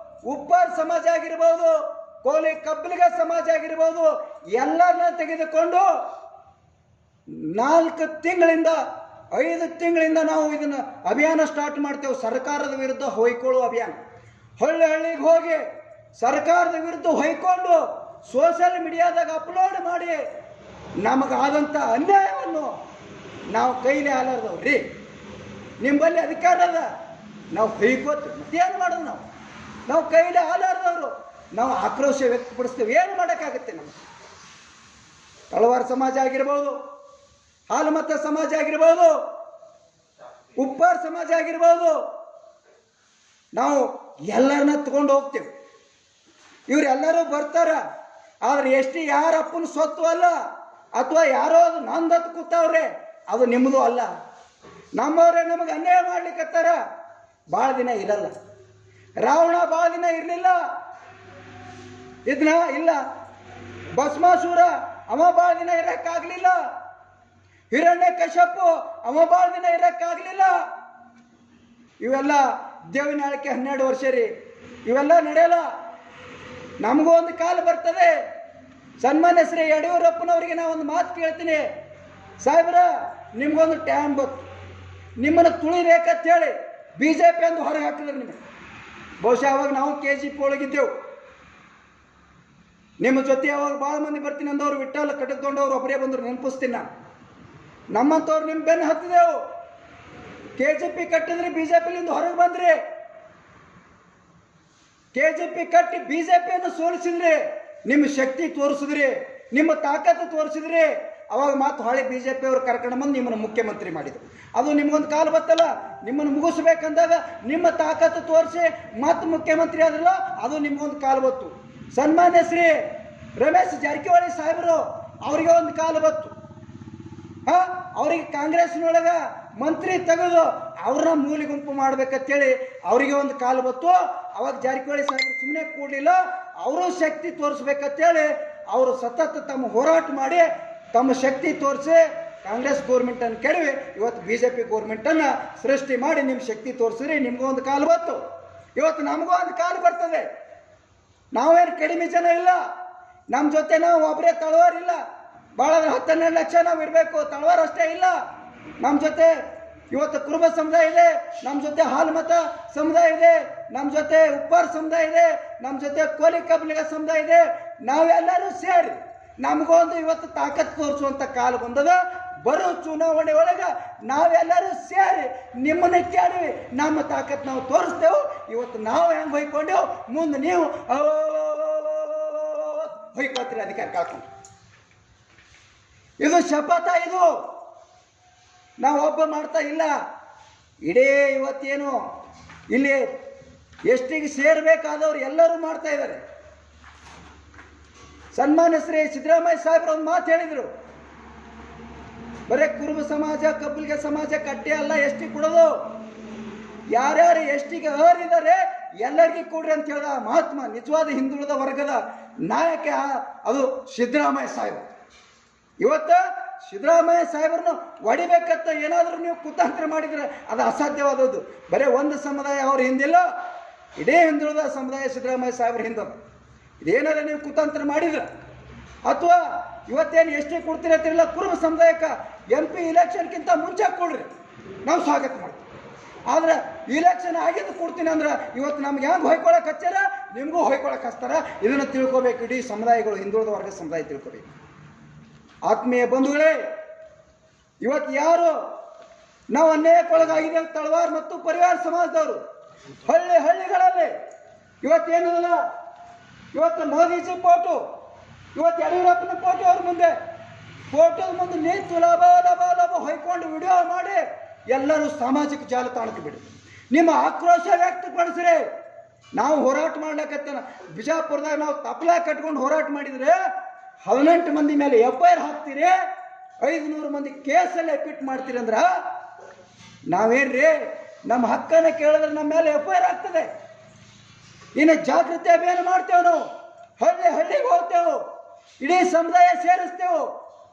ಉಪ್ಪಾರ್ ಸಮಾಜ ಆಗಿರ್ಬೋದು, ಕೋಲಿ ಕಬ್ಬಲಿಗ ಸಮಾಜ ಆಗಿರ್ಬೋದು, ಎಲ್ಲರನ್ನ ತೆಗೆದುಕೊಂಡು 4 ತಿಂಗಳಿಂದ 5 ತಿಂಗಳಿಂದ ನಾವು ಇದನ್ನ ಅಭಿಯಾನ ಸ್ಟಾರ್ಟ್ ಮಾಡ್ತೇವೆ. ಸರ್ಕಾರದ ವಿರುದ್ಧ ಹೊಯ್ಕೊಳ್ಳುವ ಅಭಿಯಾನ. ಹಳ್ಳಿಗೆ ಹೋಗಿ ಸರ್ಕಾರದ ವಿರುದ್ಧ ಹೊಯ್ಕೊಂಡು ಸೋಷಿಯಲ್ ಮೀಡಿಯಾದಾಗ ಅಪ್ಲೋಡ್ ಮಾಡಿ ನಮಗಾದಂಥ ಅನ್ಯಾಯವನ್ನು ನಾವು ಕೈಲಿ ಹಾಲಾರ್ದವ್ರಿ. ನಿಮ್ಮಲ್ಲಿ ಅಧಿಕಾರ ಅದ, ನಾವು ಹೊಯ್ಕೋತೀವಿ. ಮತ್ತೇನು ಮಾಡೋದು? ನಾವು ಕೈಲಿ ಹಾಲಾರ್ದವರು, ನಾವು ಆಕ್ರೋಶ ವ್ಯಕ್ತಪಡಿಸ್ತೇವೆ. ಏನು ಮಾಡೋಕ್ಕಾಗುತ್ತೆ? ನಮಗೆ ತಳವಾರ ಸಮಾಜ ಆಗಿರ್ಬೋದು, ಹಾಲುಮತ ಸಮಾಜ ಆಗಿರ್ಬೋದು, ಉಪ್ಪಾರ್ ಸಮಾಜ ಆಗಿರ್ಬೋದು, ನಾವು ಎಲ್ಲರನ್ನ ತಗೊಂಡು ಹೋಗ್ತೇವೆ. ಇವರೆಲ್ಲರೂ ಬರ್ತಾರ. ಆದ್ರೆ ಎಷ್ಟು ಯಾರ ಅಪ್ಪನ ಸ್ವತ್ತು ಅಲ್ಲ, ಅಥವಾ ಯಾರೋ ಅದು ನಂದತ್ತು ಕೂತವ್ರೆ, ಅದು ನಿಮ್ಮದು ಅಲ್ಲ. ನಮ್ಮವ್ರೆ ನಮಗೆ ಅನ್ಯಾಯ ಮಾಡ್ಲಿಕ್ಕತ್ತಾರ. ಭಾಳ ದಿನ ಇರಲ್ಲ. ರಾವಣ ಭಾಳ ದಿನ ಇರಲಿಲ್ಲ, ಇದನ್ನ ಇಲ್ಲ. ಭಸ್ಮಾಸುರ ಅವ ಭಾಳ ದಿನ ಇರಕ್ಕಾಗ್ಲಿಲ್ಲ. ಹಿರಣ್ಯ ಕಶ್ಯಪು ಅವ ಭಾಳ ದಿನ ಇರಕ್ಕಾಗ್ಲಿಲ್ಲ. ಇವೆಲ್ಲ ದೇವಿನ ಆಳ್ಕೆ 12 ವರ್ಷ ರೀ. ಇವೆಲ್ಲ ನಡೆಯಲ್ಲ. ನಮಗೂ ಒಂದು ಕಾಲ ಬರ್ತದೆ. ಸನ್ಮಾನ್ಯ ಶ್ರೀ ಯಡಿಯೂರಪ್ಪನವರಿಗೆ ನಾ ಒಂದು ಮಾತು ಕೇಳ್ತೀನಿ. ಸಾಹೇಬ್ರ, ನಿಮ್ಗೊಂದು ಟೈಮ್ ಬಂತು, ನಿಮ್ಮನ್ನು ತುಳಿಬೇಕಂತ ಹೇಳಿ BJP ಅಂದು ಹೊರಗೆ ಹಾಕಿದ್ರು ನಿಮಗೆ. ಬಹುಶಃ ಅವಾಗ ನಾವು KGP ಒಳಗಿದ್ದೆವು. ನಿಮ್ಮ ಜೊತೆ ಅವಾಗ ಭಾಳ ಮಂದಿ ಬರ್ತೀನಿ ಅಂದವ್ರು, ವಿಠ್ಠಲ ಕಟ್ಟಿಕೊಂಡವ್ರು ಒಬ್ಬರೇ ಬಂದರು, ನೆನಪಿಸ್ತೀನಿ ನಾನು. ನಮ್ಮಂಥವ್ರು ನಿಮ್ಮ ಬೆನ್ನು ಹತ್ತಿದೆವು. KGP ಕಟ್ಟಿದ್ರಿ, BJPಲಿಂದ ಹೊರಗೆ ಬಂದ್ರಿ. KGP ಕಟ್ಟಿ BJPಯನ್ನು ಸೋಲಿಸಿದ್ರಿ, ನಿಮ್ಮ ಶಕ್ತಿ ತೋರಿಸಿದ್ರಿ, ನಿಮ್ಮ ತಾಕತ್ತು ತೋರಿಸಿದ್ರಿ. ಅವಾಗ ಮಾತು ಹೊಳೆ BJP ಅವರು ಕರ್ಕೊಂಡು ಬಂದು ನಿಮ್ಮನ್ನು ಮುಖ್ಯಮಂತ್ರಿ ಮಾಡಿದರು. ಅದು ನಿಮ್ಗೊಂದು ಕಾಲ ಬತ್ತಲ್ಲ, ನಿಮ್ಮನ್ನು ಮುಗಿಸ್ಬೇಕಂದಾಗ ನಿಮ್ಮ ತಾಕತ್ತು ತೋರಿಸಿ ಮತ್ತೆ ಮುಖ್ಯಮಂತ್ರಿ ಆದ್ರಲ್ಲ, ಅದು ನಿಮ್ಗೊಂದು ಕಾಲ ಬತ್ತು. ಸನ್ಮಾನ್ಯ ಶ್ರೀ ರಮೇಶ್ ಜಾರಕಿಹೊಳಿ ಸಾಹೇಬರು, ಅವರಿಗೆ ಒಂದು ಕಾಲ ಬತ್ತು. ಅವರಿಗೆ ಕಾಂಗ್ರೆಸ್ನೊಳಗೆ ಮಂತ್ರಿ ತೆಗೆದು ಅವ್ರನ್ನ ಮೂಲಿ ಗುಂಪು ಮಾಡ್ಬೇಕಂತೇಳಿ ಅವರಿಗೆ ಒಂದು ಕಾಲ ಬತ್ತು. ಅವಾಗ ಜಾರಕಿಹೊಳಿ ಸಾಹೇಬರು ಸುಮ್ಮನೆ ಕೂಡಲಿಲ್ಲ, ಅವರು ಶಕ್ತಿ ತೋರಿಸ್ಬೇಕಂತೇಳಿ ಅವರು ಸತತ ತಮ್ಮ ಹೋರಾಟ ಮಾಡಿ ತಮ್ಮ ಶಕ್ತಿ ತೋರಿಸಿ ಕಾಂಗ್ರೆಸ್ ಗೌರ್ಮೆಂಟನ್ನು ಕೆಡವಿ ಇವತ್ತು BJP ಗೌರ್ಮೆಂಟನ್ನು ಸೃಷ್ಟಿ ಮಾಡಿ ನಿಮ್ಮ ಶಕ್ತಿ ತೋರಿಸಿದ್ರಿ. ನಿಮಗೂ ಒಂದು ಕಾಲ ಬತ್ತು, ಇವತ್ತು ನಮಗೂ ಒಂದು ಕಾಲ ಬರ್ತದೆ. ನಾವೇನು ಕಡಿಮೆ ಜನ ಇಲ್ಲ, ನಮ್ಮ ಜೊತೆ ನಾವು ಒಬ್ಬರೇ ತಳವಾರ ಇಲ್ಲ. ಭಾಳ 10-12 ಲಕ್ಷ ನಾವು ಇರಬೇಕು. ತಳವಾರ ಅಷ್ಟೇ ಇಲ್ಲ, ನಮ್ಮ ಜೊತೆ ಇವತ್ತು ಕುರುಬ ಸಮುದಾಯ ಇದೆ, ನಮ್ಮ ಜೊತೆ ಹಾಲುಮತ ಸಮುದಾಯ ಇದೆ, ನಮ್ಮ ಜೊತೆ ಉಪ್ಪಾರ ಸಮುದಾಯ ಇದೆ, ನಮ್ಮ ಜೊತೆ ಕೋಲಿ ಕಬ್ಬಲಿಗ ಸಮುದಾಯ ಇದೆ. ನಾವೆಲ್ಲರೂ ಸೇರಿ ನಮಗೊಂದು ಇವತ್ತು ತಾಕತ್ತು ತೋರಿಸುವಂಥ ಕಾಲ ಬಂದದ. ಬರೋ ಚುನಾವಣೆ ಒಳಗೆ ನಾವೆಲ್ಲರೂ ಸೇರಿ ನಿಮ್ಮನ್ನ ಕೇಳಿ ನಮ್ಮ ತಾಕತ್ತು ನಾವು ತೋರಿಸ್ತೇವೆ. ಇವತ್ತು ನಾವು ಹೆಂಗೆ ಹೊಯ್ಕೊಂಡೇವು, ಮುಂದೆ ನೀವು ಹೊಯ್ಕೋತೀರಿ ಅಧಿಕಾರ ಕಳ್ಕೊಂಡು. ಇದು ಶಪಥ. ಇದು ನಾವು ಒಬ್ಬ ಮಾಡ್ತಾ ಇಲ್ಲ. ಇಡೀ ಇವತ್ತೇನು ಇಲ್ಲಿ ಎಷ್ಟಿಗೆ ಸೇರಬೇಕಾದವ್ರು ಎಲ್ಲರೂ ಮಾಡ್ತಾ ಇದ್ದಾರೆ. ಸನ್ಮಾನ್ಯ ಶ್ರೀ ಸಿದ್ದರಾಮಯ್ಯ ಸಾಹೇಬ್ರು ಒಂದು ಮಾತು ಹೇಳಿದರು, ಬರೇ ಕುರುಬ ಸಮಾಜ ಕಬ್ಬಲಿಗ ಸಮಾಜ ಕಟ್ಟೆ ಅಲ್ಲ ಎಷ್ಟಿ ಕೊಡೋದು, ಯಾರ್ಯಾರು ಎಷ್ಟಿಗೆ ಅರ್ಹರಿದ್ದಾರೆ ಎಲ್ಲರಿಗೂ ಕೊಡ್ರಿ ಅಂತ ಹೇಳಿದ ಮಹಾತ್ಮ, ನಿಜವಾದ ಹಿಂದುಳಿದ ವರ್ಗದ ನಾಯಕ ಅದು ಸಿದ್ದರಾಮಯ್ಯ ಸಾಹೇಬ್. ಇವತ್ತು ಸಿದ್ದರಾಮಯ್ಯ ಸಾಹೇಬ್ರನ್ನು ಹೊಡಿಬೇಕಂತ ಏನಾದರೂ ನೀವು ಕುತಂತ್ರ ಮಾಡಿದ್ರೆ ಅದು ಅಸಾಧ್ಯವಾದದ್ದು. ಬರೀ ಒಂದು ಸಮುದಾಯ ಅವ್ರ ಹಿಂದಿಲ್ಲ, ಇಡೀ ಹಿಂದುಳಿದ ಸಮುದಾಯ ಸಿದ್ದರಾಮಯ್ಯ ಸಾಹೇಬ್ರ ಹಿಂದದ. ಇದೇನಾದ್ರೆ ನೀವು ಕುತಂತ್ರ ಮಾಡಿದ್ರೆ ಅಥವಾ ಇವತ್ತೇನು ಎಷ್ಟೇ ಕೊಡ್ತೀರಿ ಅಂತಿರಲ್ಲ, ಕುರುಬ ಸಮುದಾಯಕ್ಕೆ MP ಇಲೆಕ್ಷನ್ಗಿಂತ ಮುಂಚೆ ಕೊಡ್ರಿ, ನಾವು ಸ್ವಾಗತ ಮಾಡ್ತೀವಿ. ಆದ್ರೆ ಇಲೆಕ್ಷನ್ ಆಗಿದ್ದು ಕೊಡ್ತೀನಿ ಅಂದ್ರೆ ಇವತ್ತು ನಮ್ಗೆ ಹೆಂಗೆ ಹೊಯ್ಕೊಳಕ್ಕೆ ಹಚ್ಚಾರ ನಿಮಗೂ ಹೊಯ್ಕೊಳಕ್ಕೆ ಹಚ್ತಾರ. ಇದನ್ನು ತಿಳ್ಕೊಬೇಕು, ಇಡೀ ಸಮುದಾಯಗಳು, ಹಿಂದುಳಿದ ವರ್ಗ ಸಮುದಾಯ ತಿಳ್ಕೊಬೇಕು. ಆತ್ಮೀಯ ಬಂಧುಗಳೇ, ಇವತ್ತು ಯಾರು ನಾವು ಅನ್ಯಾಯಕ್ಕೊಳಗಾಗಿದೆ ತಳವಾರ್ ಮತ್ತು ಪರಿವಾರ ಸಮಾಜದವರು ಹಳ್ಳಿಗಳಲ್ಲಿ ಇವತ್ತೇನಲ್ಲ, ಇವತ್ತು ಮೋದಿಜಿ ಫೋಟೋ, ಇವತ್ತು ಯಡಿಯೂರಪ್ಪನ ಫೋಟೋ ಅವ್ರ ಮುಂದೆ ಫೋಟೋದ ಮುಂದೆ ನಿಂತು ಲಾಭ ಹೊಯ್ಕೊಂಡು ವಿಡಿಯೋ ಮಾಡಿ ಎಲ್ಲರೂ ಸಾಮಾಜಿಕ ಜಾಲತಾಣಕ್ಕೆ ಬಿಡಿ, ನಿಮ್ಮ ಆಕ್ರೋಶ ವ್ಯಕ್ತಪಡಿಸ್ರಿ. ನಾವು ಹೋರಾಟ ಮಾಡ್ಲಿಕ್ಕತ್ತೇನ ಬಿಜಾಪುರದಾಗ ನಾವು ತಪ್ಪಲ ಕಟ್ಕೊಂಡು ಹೋರಾಟ ಮಾಡಿದ್ರೆ 18 ಮಂದಿ ಮೇಲೆ FIR ಹಾಕ್ತೀರಿ, 500 ಮಂದಿ ಕೇಸಲ್ಲಿ ಎಫಿಟ್ ಮಾಡ್ತೀರಿ ಅಂದ್ರ ನಾವೇನ್ರಿ ನಮ್ಮ ಹಕ್ಕನ್ನ ಕೇಳಿದ್ರೆ ನಮ್ಮ ಮೇಲೆ FIR ಆಗ್ತದೆ. ಇನ್ನು ಜಾಗೃತಿ ಅಭಿಯಾನ ಮಾಡ್ತೇವೆ, ನಾವು ಹಳ್ಳಿಗೆ ಹೋಗ್ತೇವೆ, ಇಡೀ ಸಮುದಾಯ ಸೇರಿಸ್ತೇವೆ.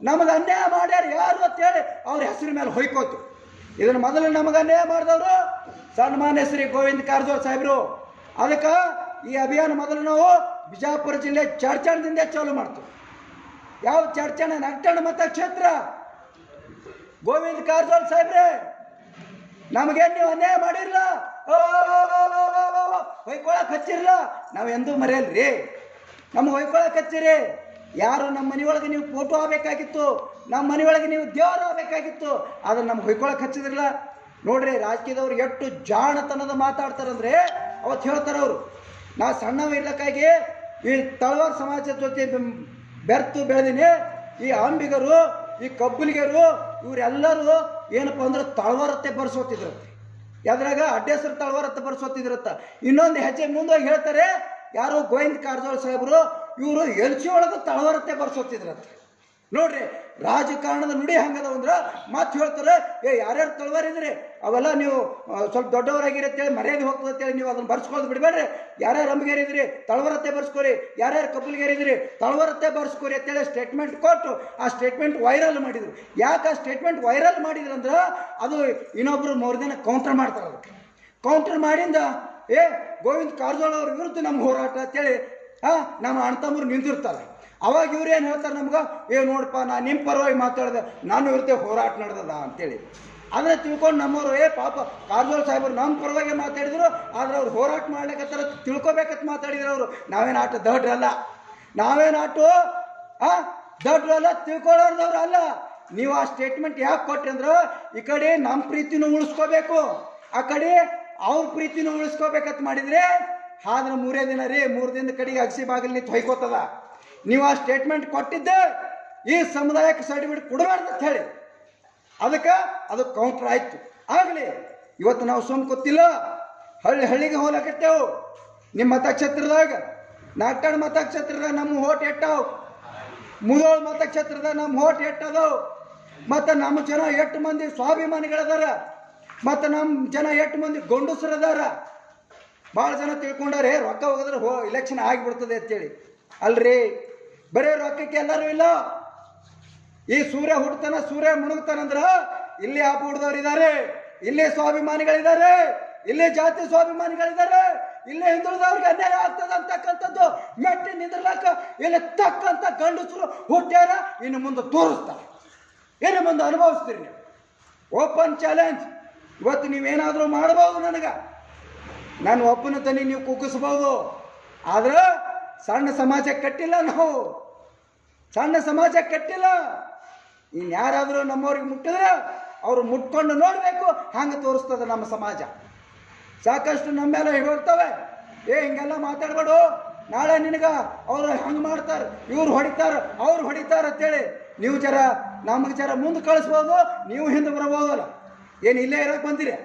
ನಮಗೆ ಅನ್ಯಾಯ ಮಾಡ್ಯಾರ ಯಾರು ಅಂತೇಳಿ ಅವ್ರ ಹೆಸರು ಮೇಲೆ ಹೊಯ್ಕೋತು. ಇದನ್ನು ಮೊದಲು ನಮಗೆ ಅನ್ಯಾಯ ಮಾಡಿದವರು ಸನ್ಮಾನ್ಯ ಶ್ರೀ ಗೋವಿಂದ ಕಾರಜೋಳ ಸಾಹೇಬರು. ಅದಕ್ಕೆ ಈ ಅಭಿಯಾನ ಮೊದಲು ನಾವು ಬಿಜಾಪುರ ಜಿಲ್ಲೆ ಚಡ್ಚಣದಿಂದ ಚಾಲು ಮಾಡ್ತೀವಿ. ಯಾವ ಚಡ್ಚಣ? ನಟ್ಟಣ ಮತಕ್ಷೇತ್ರ. ಗೋವಿಂದ ಕಾರಜೋಳ ಸಾಹೇಬ್ರೆ, ನಮಗೇನು ನೀವು ಅನ್ಯಾಯ ಮಾಡಿರಲ್ಲ, ಹೊಯ್ಕೊಳಕ್ ಹಚ್ಚಿರಲ್ಲ, ನಾವು ಎಂದೂ ಮರೆಯಲ್ರಿ. ನಮ್ಗೆ ಹೊಯ್ಕೊಳಕ್ ಹಚ್ಚಿರಿ. ಯಾರು ನಮ್ಮ ಮನೆಯೊಳಗೆ ನೀವು ಫೋಟೋ ಆಗಬೇಕಾಗಿತ್ತು, ನಮ್ಮ ಮನೆಯೊಳಗೆ ನೀವು ದೇವರು ಆಗಬೇಕಾಗಿತ್ತು, ಅದನ್ನು ನಮ್ಗೆ ಹೊಯ್ಕೊಳಕ್ ಹಚ್ಚಿದ್ರಲ್ಲ. ನೋಡ್ರಿ, ರಾಜಕೀಯದವ್ರು ಎಷ್ಟು ಜಾಣತನದ ಮಾತಾಡ್ತಾರಂದ್ರೆ ಅವತ್ತು ಹೇಳ್ತಾರೆ ಅವರು, ನಾ ಸಣ್ಣವ ಇರ್ಲಕ್ಕಾಗಿ ಈ ತಳವಾರ ಸಮಾಜದ ಜೊತೆ ಬೆರ್ತು ಬೆಳೆದೀನಿ. ಈ ಅಂಬಿಗರು, ಈ ಕಬ್ಬಲಿಗರು, ಇವರೆಲ್ಲರೂ ಏನಪ್ಪ ಅಂದ್ರೆ ತಳವಾರತ್ತೆ ಬರ್ಸೋತಿದ್ರತ್ತೆ. ಯಾವ್ದ್ರಾಗ ಅಡ್ಡೇಸರು ತಳವಾರತ್ತೆ ಬರ್ಸೋತಿದ್ರತ್ತ. ಇನ್ನೊಂದು ಹೆಜ್ಜೆ ಮುಂದೋಗಿ ಹೇಳ್ತಾರೆ, ಯಾರು ಗೋವಿಂದ ಕಾರಜೋಳ ಸಾಹೇಬರು, ಇವರು ಎಲ್ಸಿ ಒಳಗೆ ತಳವಾರತ್ತೆ ಬರ್ಸೋತಿದ್ರತ್ತೆ. ನೋಡ್ರಿ, ರಾಜಕಾರಣದ ನುಡಿ ಹಂಗದ ಅಂದ್ರೆ ಮತ್ತೆ ಹೇಳ್ತಾರೆ, ಯಾರ್ಯಾರು ತಳವಾರಿದ್ರಿ ಅವೆಲ್ಲ ನೀವು ಸ್ವಲ್ಪ ದೊಡ್ಡವರಾಗಿರತ್ತೇಳಿ ಮರ್ಯಾದೆ ಹೋಗ್ತದೆ ಅಂತೇಳಿ ನೀವು ಅದನ್ನು ಬರ್ಸ್ಕೊಳ್ಳೋದು ಬಿಡಬೇಡ್ರಿ. ಯಾರ್ಯಾರು ಅಂಬಿಗೇರಿದ್ರಿ ತಳವಾರತ್ತೆ ಬರ್ಸ್ಕೋರಿ, ಯಾರ್ಯಾರು ಕಬ್ಬಲಿಗೇರಿದ್ರಿ ತಳವಾರತ್ತೆ ಬರ್ಸ್ಕೋರಿ ಅಂತೇಳಿ ಸ್ಟೇಟ್ಮೆಂಟ್ ಕೊಟ್ಟು ಆ ಸ್ಟೇಟ್ಮೆಂಟ್ ವೈರಲ್ ಮಾಡಿದ್ರು. ಯಾಕೆ ಆ ಸ್ಟೇಟ್ಮೆಂಟ್ ವೈರಲ್ ಮಾಡಿದ್ರು ಅಂದ್ರೆ ಅದು ಇನ್ನೊಬ್ರು 3 ದಿನ ಕೌಂಟರ್ ಮಾಡ್ತಾರೆ. ಅದಕ್ಕೆ ಕೌಂಟರ್ ಮಾಡಿಂದ ಗೋವಿಂದ ಕಾರಜೋಳ ಅವ್ರ ವಿರುದ್ಧ ನಮ್ಮ ಹೋರಾಟ ಅಂತೇಳಿ ನಮ್ಮ ಅಣ್ತಮ್ಮರು ನಿಂತಿರ್ತಾರೆ. ಅವಾಗ ಇವ್ರು ಏನು ಹೇಳ್ತಾರೆ ನಮ್ಗೆ, ನೋಡಪ್ಪ ನಾನು ನಿಮ್ಮ ಪರವಾಗಿ ಮಾತಾಡಿದೆ, ನಾನು ವಿರುದ್ಧ ಹೋರಾಟ ನಡೆದದ ಅಂತೇಳಿ. ಅದನ್ನ ತಿಳ್ಕೊಂಡು ನಮ್ಮವರು ಪಾಪ ಕಾರಜೋಳ ಸಾಹೇಬರು ನಮ್ಮ ಪರವಾಗಿ ಮಾತಾಡಿದ್ರು, ಆದ್ರೆ ಅವ್ರು ಹೋರಾಟ ಮಾಡ್ಲಿಕ್ಕತ್ತಾರ ತಿಳ್ಕೊಬೇಕಂತ ಮಾತಾಡಿದ್ರು. ಅವರು ನಾವೇನು ಆಟ ದಡ್ರಲ್ಲ, ನಾವೇನು ಆಟು ದಡ್ರಲ್ಲ, ತಿಳ್ಕೊಳ್ಳೋರ್ದವ್ರು ಅಲ್ಲ. ನೀವು ಆ ಸ್ಟೇಟ್ಮೆಂಟ್ ಯಾಕೆ ಕೊಟ್ರಿ ಅಂದ್ರೆ ಈ ಕಡೆ ನಮ್ಮ ಪ್ರೀತಿನೂ ಉಳಿಸ್ಕೋಬೇಕು, ಆ ಕಡೆ ಅವ್ರ ಪ್ರೀತಿನೂ ಉಳಿಸ್ಕೋಬೇಕಂತ ಮಾಡಿದ್ರೆ ಆದ್ರೆ 3 ದಿನ ರೀ, 3 ದಿನದ ಕಡೆಗೆ ಅಗಸಿ ಬಾಗಿಲು ಹೊಯ್ಕೋತದ. ನೀವು ಆ ಸ್ಟೇಟ್ಮೆಂಟ್ ಕೊಟ್ಟಿದ್ದೆ ಈ ಸಮುದಾಯಕ್ಕೆ ಸರ್ಟಿಫಿಕೇಟ್ ಕೊಡಬಾರ್ದು ಅಂತ ಹೇಳಿ, ಅದಕ್ಕೆ ಅದು ಕೌಂಟರ್ ಆಯ್ತು. ಆಗಲಿ, ಇವತ್ತು ನಾವು ಸುಮ್ ಗೊತ್ತಿಲ್ಲ, ಹಳ್ಳಿಗೆ ಹೋಗ್ಲಕತ್ತೇವು. ನಿಮ್ಮ ಮತಕ್ಷೇತ್ರದಾಗ ನಾಟಣ ಮತಕ್ಷೇತ್ರದಾಗ ನಮ್ಮ ಓಟ್ ಎಟ್ಟಾವ್, ಮುದೋಳ ಮತಕ್ಷೇತ್ರದಾಗ ನಮ್ಮ ಓಟ್ ಎಟ್ಟದವು. ಮತ್ತು ನಮ್ಮ ಜನ 8 ಮಂದಿ ಸ್ವಾಭಿಮಾನಿಗಳದಾರ, ಮತ್ತು ನಮ್ಮ ಜನ 8 ಮಂದಿ ಗಂಡಸರದಾರ. ಭಾಳ ಜನ ತಿಳ್ಕೊಂಡಾರೆ ರೊಕ್ಕ ಹೋಗಿದ್ರೆ ಇಲೆಕ್ಷನ್ ಆಗಿಬಿಡ್ತದೆ ಅಂತೇಳಿ. ಅಲ್ರಿ, ಬರೀ ರೊಕ್ಕಕ್ಕೆ ಎಲ್ಲರೂ ಇಲ್ಲ. ಈ ಸೂರ್ಯ ಹುಡ್ತಾನ, ಸೂರ್ಯ ಮುಣುಗ್ತಾನಂದ್ರ ಇಲ್ಲಿ ಆಪ ಹುಡ್ದವ್ರಿದ್ದಾರೆ, ಇಲ್ಲಿ ಸ್ವಾಭಿಮಾನಿಗಳಿದ್ದಾರೆ, ಇಲ್ಲಿ ಜಾತಿ ಸ್ವಾಭಿಮಾನಿಗಳಿದ್ದಾರೆ, ಇಲ್ಲಿ ಹಿಂದುಳಿದವ್ರಿಗೆ ಅನ್ಯಾಯ ಆಗ್ತದೆ ಅಂತಕ್ಕಂಥದ್ದು ಮೆಟ್ಟಿ ನಿಂದ್ರಲಾಕ ಇಲ್ಲಿ ತಕ್ಕಂತ ಗಂಡಸರು ಹುಟ್ಟ್ಯಾರ. ಇನ್ನು ಮುಂದೆ ತೋರಿಸ್ತಾರೆ, ಇನ್ನು ಮುಂದೆ ಅನುಭವಿಸ್ತೀರಿ ನೀವು. Open challenge. ಇವತ್ತು ನೀವೇನಾದರೂ ಮಾಡಬಹುದು, ನನಗೆ ನಾನು ಒಬ್ಬನ ತನಿ ನೀವು ಕುಗ್ಗಿಸ್ಬೋದು. ಆದ್ರೆ ಸಣ್ಣ ಸಮಾಜ ಕಟ್ಟಿಲ್ಲ, ನಾವು ಸಣ್ಣ ಸಮಾಜ ಕಟ್ಟಿಲ್ಲ. ಇನ್ಯಾರಾದರೂ ನಮ್ಮವ್ರಿಗೆ ಮುಟ್ಟಿದ್ರೆ ಅವರು ಮುಟ್ಕೊಂಡು ನೋಡಬೇಕು, ಹಂಗೆ ತೋರಿಸ್ತದೆ ನಮ್ಮ ಸಮಾಜ. ಸಾಕಷ್ಟು ನಮ್ಮ ಮೇಲೆ ಹೇಳ್ತವೆ, ಹಿಂಗೆಲ್ಲ ಮಾತಾಡ್ಬೇಡು, ನಾಳೆ ನಿನಗೆ ಅವರು ಹಂಗೆ ಮಾಡ್ತಾರೆ, ಇವ್ರು ಹೊಡಿತಾರೆ, ಅವ್ರು ಹೊಡಿತಾರೆ ಅಂತೇಳಿ ನೀವು ನಮಗೆ ಮುಂದೆ ಕಳಿಸ್ಬೋದು, ನೀವು ಹಿಂದೆ ಬರಬಹುದಲ್ಲ. ಏನು ಇಲ್ಲೇ ಇರೋಕೆ ಬಂದಿರಿ?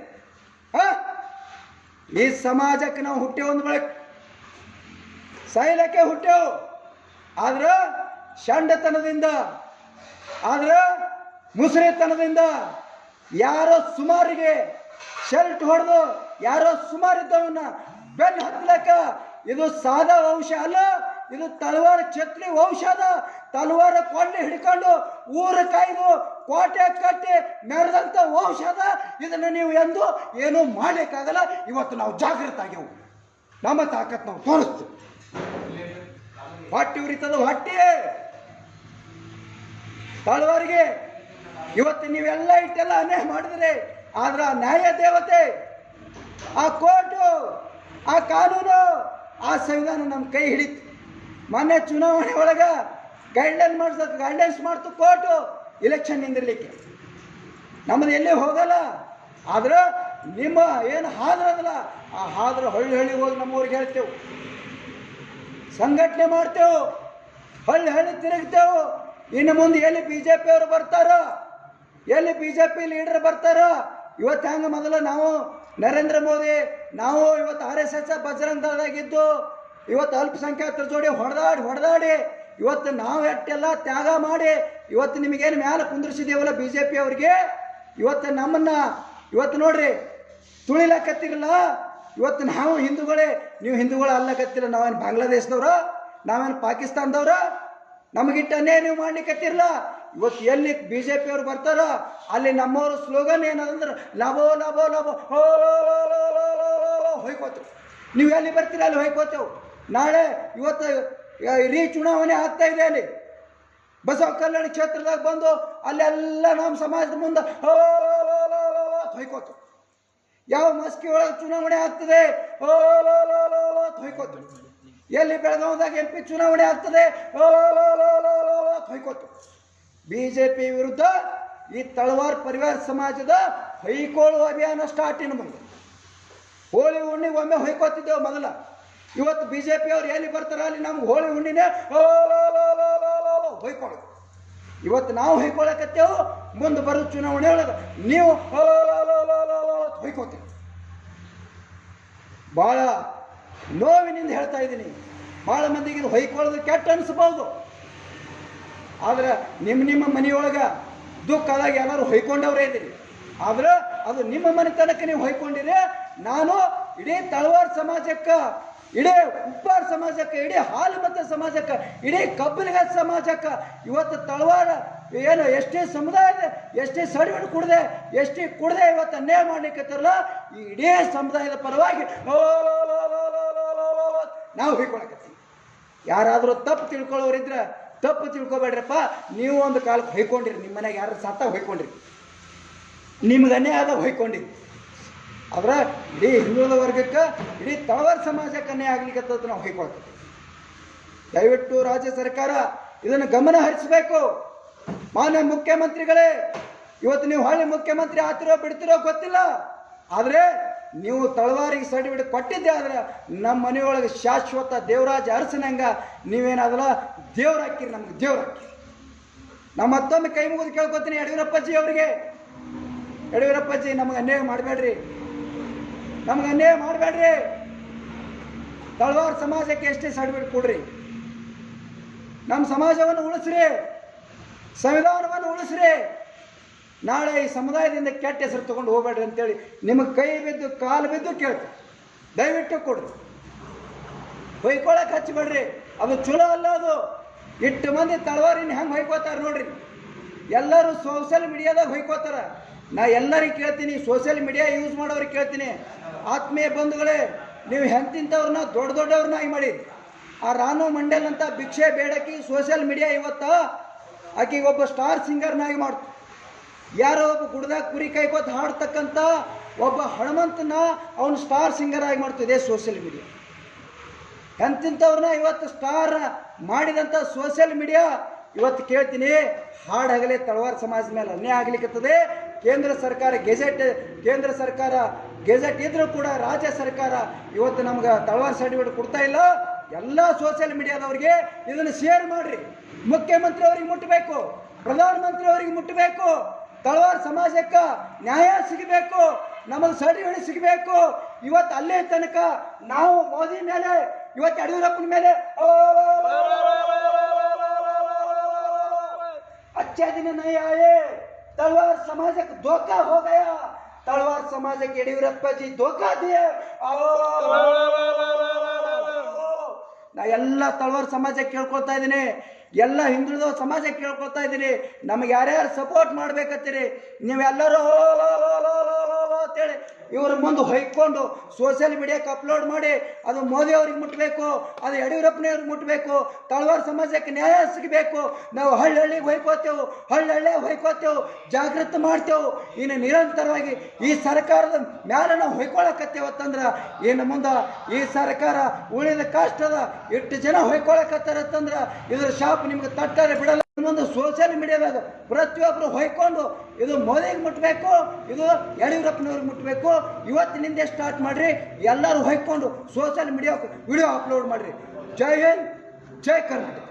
ಈ ಸಮಾಜಕ್ಕೆ ನಾವು ಹುಟ್ಟೇವು ಒಂದು ಬಳಕೆ ಸಾಯ್ಲಕ್ಕೆ ಹುಟ್ಟೇವು. ಆದ್ರೆ ಷಂಡತನದಿಂದ, ಆದ್ರೆ ಮುಸುರಿತನದಿಂದ ಯಾರೋ ಸುಮಾರಿಗೆ ಶರ್ಟ್ ಹೊಡೆದು ಯಾರೋ ಸುಮಾರಿದ್ದವನ್ನ ಬೆನ್ನು ಹತ್ತಲಕ್ಕ ಇದು ಸಾದಾ ವಂಶ ಅಲ್ಲ, ಇದು ತಲವಾರ ಛತ್ರಿ ವಂಶದ ತಲವಾರ ಕೊಂಡೆ ಹಿಡ್ಕೊಂಡು ಊರ ಕಾಯ್ದು ಕೋಟೆ ಕಟ್ಟಿ ಮೆರೆದಂತ ವಂಶದ. ಇದನ್ನು ನೀವು ಎಂದು ಏನೂ ಮಾಡ್ಲಿಕ್ಕಾಗಲ್ಲ. ಇವತ್ತು ನಾವು ಜಾಗೃತ ಆಗ್ಯವು, ನಮ್ಮ ತಾಕತ್ ನಾವು ತೋರಿಸ್ತೀವಿ. ಹೊಟ್ಟೆ ಉರಿತದ ಹೊಟ್ಟೆ ತಳವಾರಿಗೆ. ಇವತ್ತು ನೀವೆಲ್ಲ ಇಟ್ಟೆಲ್ಲ ಅನ್ಯಾಯ ಮಾಡಿದ್ರೆ, ಆದ್ರೆ ಆ ನ್ಯಾಯ ದೇವತೆ, ಆ ಕೋರ್ಟು, ಆ ಕಾನೂನು, ಆ ಸಂವಿಧಾನ ನಮ್ಮ ಕೈ ಹಿಡಿತು. ಮೊನ್ನೆ ಚುನಾವಣೆ ಒಳಗೆ ಗೈಡ್ಲೈನ್ಸ್ ಮಾಡ್ತು ಕೋರ್ಟು ಇಲೆಕ್ಷನ್ ನಿಂದಿರ್ಲಿಕ್ಕೆ. ನಮ್ಮದು ಎಲ್ಲೇ ಹೋಗಲ್ಲ. ಆದ್ರೆ ನಿಮ್ಮ ಏನು ಹಾದ್ರದಲ್ಲ, ಆ ಹಾದ್ರ ಹಳ್ಳಿ ಹೋಗಿ ನಮ್ಮೂರಿಗೆ ಹೇಳ್ತೇವೆ, ಸಂಘಟನೆ ಮಾಡ್ತೇವೆ, ಹಳ್ಳಿ ತಿರುಗ್ತೇವೆ. ಇನ್ನು ಮುಂದೆ ಎಲ್ಲಿ BJP ಅವರು ಬರ್ತಾರೋ, ಎಲ್ಲಿ BJP ಲೀಡರ್ ಬರ್ತಾರೋ. ಇವತ್ತು ಹೆಂಗೆ ಮೊದಲು ನಾವು ನರೇಂದ್ರ ಮೋದಿ, ನಾವು ಇವತ್ತು RSS ಬಜರಂಗ ದಳದಾಗಿದ್ದು, ಇವತ್ತು ಅಲ್ಪಸಂಖ್ಯಾತರ ಜೋಡಿ ಹೊಡೆದಾಡಿ ಇವತ್ತು ನಾವು ಎಟ್ಟೆಲ್ಲ ತ್ಯಾಗ ಮಾಡಿ ಇವತ್ತು ನಿಮಗೇನು ಮ್ಯಾಲೆ ಕುಂದ್ರಿಸಿದೇವಲ್ಲ BJP ಅವ್ರಿಗೆ. ಇವತ್ತು ನಮ್ಮನ್ನ ಇವತ್ತು ನೋಡ್ರಿ ತುಳಿಲಕತ್ತಿರಲ್ಲ. ಇವತ್ತು ನಾವು ಹಿಂದೂಗಳೇ, ನೀವು ಹಿಂದೂಗಳು ಅಲ್ಲಕತ್ತಿರ. ನಾವೇನು ಬಾಂಗ್ಲಾದೇಶದವ್ರ, ನಾವೇನು ಪಾಕಿಸ್ತಾನದವ್ರ? ನಮಗಿಟ್ಟನ್ನೇ ನೀವು ಮಾಡ್ಲಿಕ್ಕತ್ತಿರಲ್ಲ. ಇವತ್ತು ಎಲ್ಲಿ BJP ಅವ್ರು ಬರ್ತಾರೋ ಅಲ್ಲಿ ನಮ್ಮವ್ರ ಸ್ಲೋಗನ್ ಏನಂದ್ರೆ ಲಾಭೋ ಲಾಭೋ ಲಾಭೋ ಹೊಯ್ಕೋತೇವೆ. ನೀವು ಎಲ್ಲಿ ಬರ್ತೀರ ಅಲ್ಲಿ ಹೊಯ್ಕೋತೇವೆ. ನಾಳೆ ಇವತ್ತು ಚುನಾವಣೆ ಆಗ್ತಾ ಇದೆ. ಅಲ್ಲಿ ಬಸವ ಕಲ್ಯಾಣ ಕ್ಷೇತ್ರದಾಗ ಬಂದು ಅಲ್ಲೆಲ್ಲ ನಮ್ಮ ಸಮಾಜದ ಮುಂದೆ ಹೊಯ್ಕೋತೇವೆ. ಯಾವ ಮಸ್ಕಿ ಒಳಗೆ ಚುನಾವಣೆ ಆಗ್ತದೆ ಹೊಯ್ಕೋತೇವೆ. ಎಲ್ಲಿ ಬೆಳಗಾವದಾಗ MP ಚುನಾವಣೆ ಆಗ್ತದೆ ಹೊಯ್ಕೋತೇವೆ. BJP ವಿರುದ್ಧ ಈ ತಳವಾರ ಪರಿವಾರ ಸಮಾಜದ ಹೊಯ್ಕೊಳ್ಳುವ ಅಭಿಯಾನ ಸ್ಟಾರ್ಟ್. ಇನ್ನು ಮುಂದೆ ಹೋಳಿ ಹುಣ್ಣಿಗೆ ಒಮ್ಮೆ ಹೊಯ್ಕೋತಿದ್ದೇವೆ ಮೊದಲ. ಇವತ್ತು BJP ಅವ್ರು ಎಲ್ಲಿ ಬರ್ತಾರ ಅಲ್ಲಿ ನಮ್ಗೆ ಹೋಳಿ ಹುಣ್ಣಿನೇ ಹೊಯ್ಕೊಳ್ಳೋದು. ಇವತ್ತು ನಾವು ಹೊಯ್ಕೊಳ್ಳಕತ್ತೇವು, ಮುಂದೆ ಬರೋ ಚುನಾವಣೆ ಒಳಗೆ ನೀವು ಹೊಯ್ಕೋತೀವಿ. ಭಾಳ ನೋವಿನಿಂದ ಹೇಳ್ತಾ ಇದ್ದೀನಿ. ಭಾಳ ಮಂದಿಗೆ ಇದು ಹೊಯ್ಕೊಳ್ಳೋದು ಕೆಟ್ಟ ಅನಿಸ್ಬೋದು. ಆದ್ರೆ ನಿಮ್ಮ ಮನೆಯೊಳಗೆ ದುಃಖ ಆದಾಗ ಎಲ್ಲರೂ ಹೊಯ್ಕೊಂಡವ್ರೇ ಇದ್ದೀರಿ. ಆದ್ರೆ ಅದು ನಿಮ್ಮ ಮನೆತನಕ್ಕೆ ನೀವು ಹೊಯ್ಕೊಂಡಿರಿ. ನಾನು ಇಡೀ ತಳವಾರ ಸಮಾಜಕ್ಕೆ, ಇಡೀ ಉಪ್ಪಾರ ಸಮಾಜಕ್ಕೆ, ಇಡೀ ಹಾಲುಮತ ಸಮಾಜಕ್ಕೆ, ಇಡೀ ಕಬ್ಬಲಿಗ ಸಮಾಜಕ್ಕೆ ಇವತ್ತು ತಳವಾರ ಏನು ಎಷ್ಟೇ ಸಮುದಾಯದ ಎಷ್ಟೇ ಸರ್ಟಿಫಿಕೇಟ್ ಕುಡದೆ ಇವತ್ತು ಅನ್ಯಾಯ ಮಾಡ್ಲಿಕ್ಕತ್ತಿರಲ್ಲ. ಈ ಇಡೀ ಸಮುದಾಯದ ಪರವಾಗಿ ನಾವು ಹೊಯ್ಕೊಳಕತ್ತೀವಿ. ಯಾರಾದರೂ ತಪ್ಪು ತಿಳ್ಕೊಳ್ಳೋರಿದ್ರೆ ತಪ್ಪು ತಿಳ್ಕೊಬೇಡ್ರಪ್ಪ. ನೀವು ಒಂದು ಕಾಲಕ್ಕೆ ಹೊಯ್ಕೊಂಡಿರಿ, ನಿಮ್ಮ ಮನೆಗೆ ಯಾರು ಸತ್ತ ಹೊಯ್ಕೊಂಡ್ರಿ, ನಿಮ್ಗೆ ಅನ್ಯಾಯ ಆದಾಗ ಹೊಯ್ಕೊಂಡಿರಿ. ಆದ್ರೆ ಇಡೀ ಹಿಂದುಳಿದ ವರ್ಗಕ್ಕೆ, ಇಡೀ ತಳವಾರ ಸಮಾಜಕ್ಕೆ ಅನ್ಯಾಯ ಆಗ್ಲಿಕ್ಕೆ ನಾವು ಹೊಯ್ಕೊಳ್ತೀವಿ. ದಯವಿಟ್ಟು ರಾಜ್ಯ ಸರ್ಕಾರ ಇದನ್ನು ಗಮನ ಹರಿಸಬೇಕು. ಮಾನ್ಯ ಮುಖ್ಯಮಂತ್ರಿಗಳೇ, ಇವತ್ತು ನೀವು ಹಳ್ಳಿ ಮುಖ್ಯಮಂತ್ರಿ ಆತಿರೋ ಬಿಡ್ತಿರೋ ಗೊತ್ತಿಲ್ಲ. ಆದರೆ ನೀವು ತಳವಾರಿಗೆ ಸರ್ಟಿಫಿಕೇಟ್ ಕೊಟ್ಟಿದ್ದೆ. ಆದ್ರೆ ನಮ್ಮ ಮನೆಯೊಳಗೆ ಶಾಶ್ವತ ದೇವರಾಜ ಅರಸನಂಗ ನೀವೇನಾದಲ್ಲ ದೇವ್ರ ಹಾಕಿರಿ, ನಮ್ಗೆ ದೇವ್ರ ಹಾಕಿರಿ. ನಮ್ಮ ಮತ್ತೊಮ್ಮೆ ಕೈ ಮುಗಿದು ಕೇಳ್ಕೊತೀನಿ ಯಡಿಯೂರಪ್ಪಜ್ಜಿ ಅವರಿಗೆ, ಯಡಿಯೂರಪ್ಪಜ್ಜಿ ನಮಗೆ ಅನ್ಯಾಯ ಮಾಡಬೇಡ್ರಿ, ನಮ್ಗೆ ಅನ್ಯಾಯ ಮಾಡಬೇಡ್ರಿ. ತಳವಾರ ಸಮಾಜಕ್ಕೆ ಎಷ್ಟೇ ಸರ್ಟಿಫಿಕೇಟ್ ಕೊಡ್ರಿ, ನಮ್ಮ ಸಮಾಜವನ್ನು ಉಳಿಸ್ರಿ, ಸಂವಿಧಾನವನ್ನು ಉಳಿಸ್ರಿ. ನಾಳೆ ಈ ಸಮುದಾಯದಿಂದ ಕೆಟ್ಟ ಹೆಸರು ತೊಗೊಂಡು ಹೋಗ್ಬೇಡ್ರಿ ಅಂತೇಳಿ ನಿಮಗೆ ಕೈ ಬಿದ್ದು ಕಾಲು ಬಿದ್ದು ಕೇಳ್ತೀವಿ. ದಯವಿಟ್ಟು ಕೊಡ್ರಿ, ಹೊಯ್ಕೊಳಕ್ಕೆ ಹಚ್ಚಬೇಡ್ರಿ. ಅದು ಚಲೋ ಅಲ್ಲ. ಅದು ಇಟ್ಟು ಮಂದಿ ತಳವಾರಿನ ಹೆಂಗೆ ಹೊಯ್ಕೋತಾರೆ ನೋಡ್ರಿ. ಎಲ್ಲರೂ ಸೋಷಿಯಲ್ ಮೀಡಿಯಾದಾಗ ಹೊಯ್ಕೋತಾರ. ನಾ ಎಲ್ಲರಿಗೆ ಕೇಳ್ತೀನಿ, ಸೋಷಿಯಲ್ ಮೀಡಿಯಾ ಯೂಸ್ ಮಾಡೋರಿಗೆ ಕೇಳ್ತೀನಿ, ಆತ್ಮೀಯ ಬಂಧುಗಳೇ, ನೀವು ಹೆಂತಿಂಥವ್ರನ್ನ ದೊಡ್ಡವ್ರನ್ನಾಗಿ ಮಾಡಿ. ಆ ರಾನು ಮಂಡಲ್ ಅಂತ ಭಿಕ್ಷೆ ಬೇಡಕಿ ಸೋಷಿಯಲ್ ಮೀಡಿಯಾ ಇವತ್ತು ಆಕೆಗೆ ಒಬ್ಬ ಸ್ಟಾರ್ ಸಿಂಗರ್ನಾಗಿ ಮಾಡ್ತು. ಯಾರೋ ಒಬ್ಬ ಗುಡ್ದಾಗ ಕುರಿ ಕಾಯ್ಕೋತ ಹಾಡ್ತಕ್ಕಂಥ ಒಬ್ಬ ಹನುಮಂತನ ಅವನು ಸ್ಟಾರ್ ಸಿಂಗರ್ ಆಗಿ ಮಾಡ್ತಿದೆ ಸೋಷಿಯಲ್ ಮೀಡಿಯಾ. ಎಂತಿಂಥವ್ರನ್ನ ಇವತ್ತು ಸ್ಟಾರ್ ಮಾಡಿದಂಥ ಸೋಷಿಯಲ್ ಮೀಡಿಯಾ ಇವತ್ತು ಕೇಳ್ತೀನಿ, ಹಾಡಾಗಲೇ ತಳವಾರ ಸಮಾಜ ಮೇಲೆ ಅನ್ಯಾಯ ಆಗ್ಲಿಕ್ಕತ್ತದೆ. ಕೇಂದ್ರ ಸರ್ಕಾರ ಗೆಜೆಟ್ ಇದ್ರೂ ಕೂಡ ರಾಜ್ಯ ಸರ್ಕಾರ ಇವತ್ತು ನಮ್ಗೆ ತಳವಾರ ಸರ್ಟಿಫಿಕೇಟ್ ಕೊಡ್ತಾ ಇಲ್ಲ. ಎಲ್ಲ ಸೋಷಿಯಲ್ ಮೀಡಿಯಾದವ್ರಿಗೆ ಇದನ್ನು ಶೇರ್ ಮಾಡ್ರಿ. ಮುಖ್ಯಮಂತ್ರಿ ಅವ್ರಿಗೆ ಮುಟ್ಟಬೇಕು, ಪ್ರಧಾನಮಂತ್ರಿ ಅವರಿಗೆ ಮುಟ್ಟಬೇಕು. ತಳವಾರ ಸಮಾಜಕ್ಕೆ ನ್ಯಾಯ ಸಿಗಬೇಕು, ನಮಗೆ ಸರ್ಟಿಫಿಕೇಟ್ ಸಿಗಬೇಕು. ಇವತ್ತು ಅಲ್ಲೇ ತನಕ ನಾವು ಮೋದಿ ಮೇಲೆ, ಇವತ್ತು ಯಡಿಯೂರಪ್ಪನ ಮೇಲೆ अच्छे दिन नहीं आए, तलवार समाज को धोखा हो गया, तलवार समाज के येडियूरप्पा जी धोखा दिए. ನಾ ಎಲ್ಲ ತಳವಾರ ಸಮಾಜಕ್ಕೆ ಕೇಳ್ಕೊಳ್ತಾ ಇದ್ದೀನಿ, ಎಲ್ಲ ಹಿಂದುಳಿದ ಸಮಾಜಕ್ಕೆ ಕೇಳ್ಕೊಳ್ತಾ ಇದ್ದೀನಿ, ನಮಗೆ ಯಾರ್ಯಾರು ಸಪೋರ್ಟ್ ಮಾಡ್ಬೇಕತ್ತೀರಿ ನೀವೆಲ್ಲರೂ ಅಂತೇಳಿ ಇವ್ರ ಮುಂದೆ ಹೊಯ್ಕೊಂಡು ಸೋಷಿಯಲ್ ಮೀಡಿಯಾಕ್ಕೆ ಅಪ್ಲೋಡ್ ಮಾಡಿ ಅದು ಮೋದಿ ಅವ್ರಿಗೆ ಮುಟ್ಟಬೇಕು, ಅದು ಯಡಿಯೂರಪ್ಪನವ್ರಿಗೆ ಮುಟ್ಟಬೇಕು, ತಳವಾರ ಸಮಾಜಕ್ಕೆ ನ್ಯಾಯ ಸಿಗಬೇಕು. ನಾವು ಹಳ್ಳಿಗೆ ಹೊಯ್ಕೋತೇವೆ, ಹಳ್ಳಿಗೆ ಹೊಯ್ಕೋತೇವೆ, ಜಾಗೃತಿ ಮಾಡ್ತೇವೆ. ಇನ್ನು ನಿರಂತರವಾಗಿ ಈ ಸರ್ಕಾರದ ಮ್ಯಾಲೆ ನಾವು ಹೊಯ್ಕೊಳಕತ್ತೇವತ್ತಂದ್ರೆ ಇನ್ನು ಮುಂದೆ ಈ ಸರ್ಕಾರ ಉಳಿದ ಕಾಷ್ಟದ ಎಷ್ಟು ಜನ ಹೊಯ್ಕೊಳಕತ್ತಾರತ್ತಂದ್ರೆ ಇದ್ರ ಶಾಪ್ ನಿಮ್ಗೆ ತಟ್ಟಾರೆ ಬಿಡಲ್ಲ. ಮುಂದೆ ಸೋಷಿಯಲ್ ಮೀಡಿಯಾದಾಗ ಪ್ರತಿಯೊಬ್ಬರು ಹೊಯ್ಕೊಂಡು ಇದು ಮೋದಿಗೆ ಮುಟ್ಟಬೇಕು, ಇದು ಯಡಿಯೂರಪ್ಪನವ್ರಿಗೆ ಮುಟ್ಟಬೇಕು. ಇವತ್ತಿನಿಂದ ಸ್ಟಾರ್ಟ್ ಮಾಡ್ರಿ, ಎಲ್ಲರೂ ಹೊಯ್ಕೊಂಡು ಸೋಷಿಯಲ್ ಮೀಡಿಯಾಕ್ಕೆ ವಿಡಿಯೋ ಅಪ್ಲೋಡ್ ಮಾಡ್ರಿ. ಜೈ ಹಿಂದ್, ಜೈ ಕರ್ನಾಟಕ.